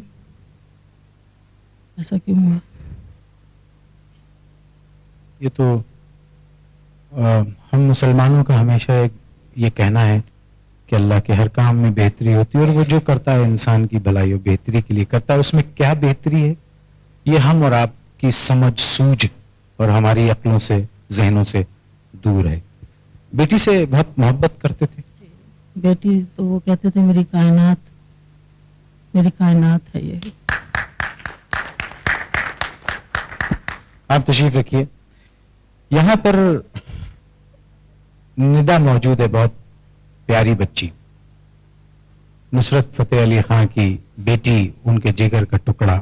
ऐसा क्यों हुआ। ये तो हम मुसलमानों का हमेशा एक ये कहना है कि अल्लाह के हर काम में बेहतरी होती है और वो जो करता है इंसान की भलाई और बेहतरी के लिए करता है। उसमें क्या बेहतरी है ये हम और आपकी समझ सूझ और हमारी अक्लों से जहनों से दूर है। बेटी से बहुत मोहब्बत करते थे? बेटी तो वो कहते थे मेरी कायनात है ये। आप तशरीफ रखिए। यहाँ पर निदा मौजूद है, बहुत प्यारी बच्ची, नुसरत फतेह अली खां की बेटी, उनके जिगर का टुकड़ा।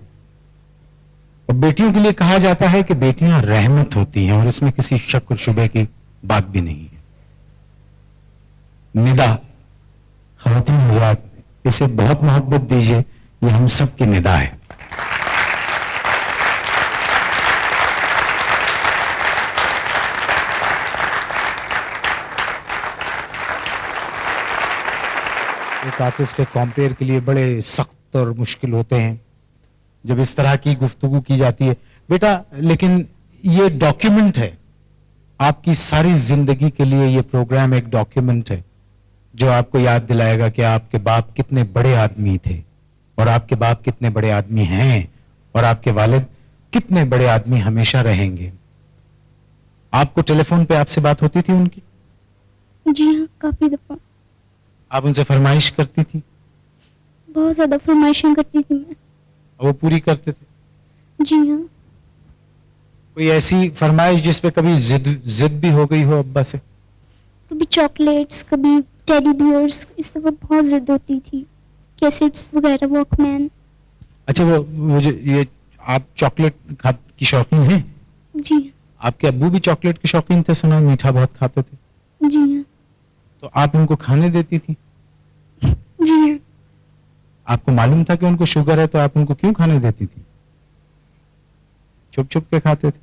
और बेटियों के लिए कहा जाता है कि बेटियां रहमत होती हैं और इसमें किसी शक और शुबे की बात भी नहीं है। निदा, ख़वातीन हज़रात, इसे बहुत मोहब्बत दीजिए, ये हम सब की निदा है। एक आर्टिस्ट के कंपेयर के लिए बड़े सख्त और मुश्किल होते हैं जब इस तरह की गुफ्तगू की जाती है। बेटा, लेकिन ये डॉक्यूमेंट है आपकी सारी जिंदगी के लिए। ये प्रोग्राम एक डॉक्यूमेंट है जो आपको याद दिलाएगा कि आपके बाप कितने बड़े आदमी थे और आपके बाप कितने बड़े आदमी हैं और आपके वालिद कितने बड़े आदमी हमेशा रहेंगे। आपको टेलीफोन पे आपसे बात होती थी उनकी? जी हाँ, काफी दफा। आप उनसे फरमाइश करती थी? बहुत ज्यादा फरमाइशें करती थी मैं। वो पूरी करते थे? जी हाँ। कोई ऐसी फरमाइश जिस पे कभी जिद भी हो गई हो अब्बा से? कभी चॉकलेट्स, कभी टेडी बियर्स, इस दफा बहुत जिद होती थी, कैसेट्स वगैरह, वॉकमैन। अच्छा, वो जो ये आप चॉकलेट की शौकीन हैं? जी। आपके अब्बू भी चॉकलेट के शौकीन थे, सुना, मीठा बहुत खाते थे? जी हाँ। तो आप उनको खाने देती थी? जी हाँ। आपको मालूम था कि उनको शुगर है तो आप उनको क्यों खाने देती थी? छुप छुप के खाते थे?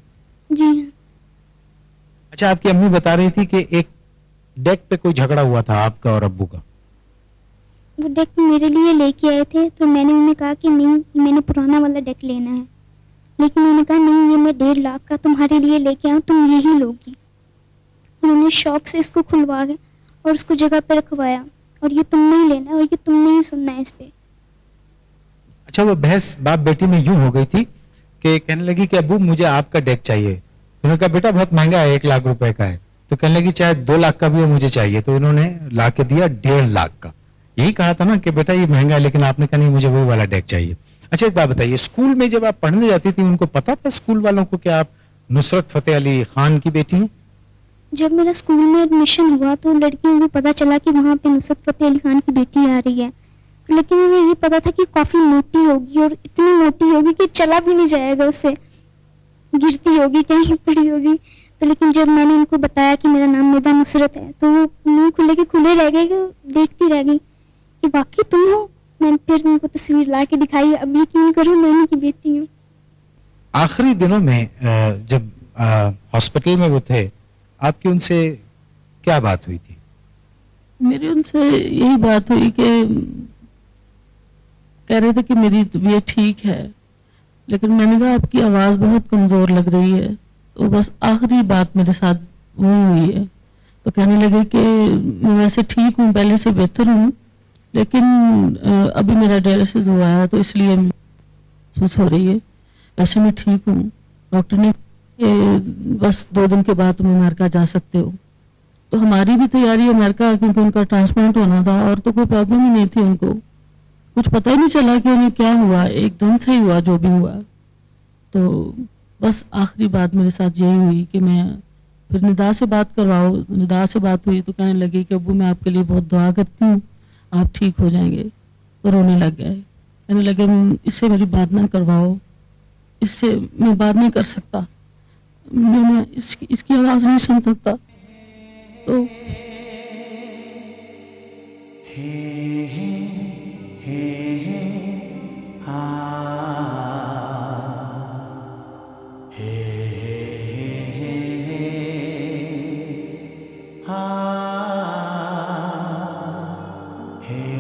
जी हाँ। अच्छा, आपकी अम्मी बता रही थी कि एक डेक पे कोई झगड़ा हुआ था आपका और अब्बू का। वो डेक मेरे लिए लेके आए थे तो मैंने उन्हें कहा कि नहीं, मैंने पुराना वाला डेक लेना है, लेकिन उन्होंने कहा नहीं, ये मैं 1.5 लाख का तुम्हारे लिए लेके आऊं, तुम यही लोगी। उन्होंने शौक से इसको खुलवा के और उसको जगह पे रखवाया और ये तुमने ही लेना है और ये तुमने ही सुनना है इस पे। अच्छा, वो बहस बाप बेटी में यूं हो गई थी कि कहने लगी कि अब्बू मुझे आपका डेक चाहिए। तो उन्होंने कहा बेटा बहुत महंगा है, 1 लाख रुपए का है। तो कहने लगी चाहे 2 लाख का भी हो मुझे चाहिए। तो इन्होंने ला के दिया 1.5 लाख का। यही कहा था ना कि बेटा ये महंगा है, लेकिन आपने कहा नहीं मुझे वही वाला डेक चाहिए। अच्छा, एक बात बताइए, स्कूल में जब आप पढ़ने जाती थी उनको पता था स्कूल वालों को कि आप नुसरत फतेह अली खान की बेटी हैं? जब मेरा स्कूल में एडमिशन हुआ तो लड़कियों को पता चला कि वहाँ पे नुसरत फतेह अली खान की बेटी आ रही है, लेकिन उन्हें ये पता था कि काफी मोटी होगी और इतनी मोटी होगी कि चला भी नहीं जाएगा, उससे गिरती होगी, कहीं पड़ी होगी। तो लेकिन जब मैंने उनको बताया कि मेरा नाम निदा नुसरत है तो वो मुंह खुले रह गए, देखती रह गई कि वाकई तुम हो। मैंने फिर उनको तस्वीर ला के दिखाई, अब यकीन करो मैं उनकी बेटी हूँ। आखिरी दिनों में जब हॉस्पिटल में वो थे, आपकी उनसे क्या बात हुई थी? मेरी उनसे यही बात हुई कि कह रहे थे कि मेरी तबीयत ठीक है, लेकिन मैंने कहा आपकी आवाज़ बहुत कमज़ोर लग रही है। तो बस आखिरी बात मेरे साथ वो हुई है। तो कहने लगे कि मैं वैसे ठीक हूँ, पहले से बेहतर हूँ, लेकिन अभी मेरा डायलिसिस हुआ है तो इसलिए महसूस हो रही है, वैसे मैं ठीक हूँ। डॉक्टर ने बस 2 दिन के बाद तुम अमेरिका जा सकते हो। तो हमारी भी तैयारी अमेरिका, क्योंकि उनका ट्रांसप्लांट होना था और तो कोई प्रॉब्लम ही नहीं थी, उनको कुछ पता ही नहीं चला कि उन्हें क्या हुआ, एकदम से ही हुआ जो भी हुआ। तो बस आखिरी बात मेरे साथ यही हुई कि मैं फिर निदा से बात करवाओ। निदा से बात हुई तो कहने लगी कि अब्बू मैं आपके लिए बहुत दुआ करती हूँ, आप ठीक हो जाएंगे। तो रोने लग गए, कहने लगे इससे मेरी बात ना करवाओ, इससे मैं बात नहीं कर सकता, मैं इसकी आवाज़ नहीं सुन सकता। तो हे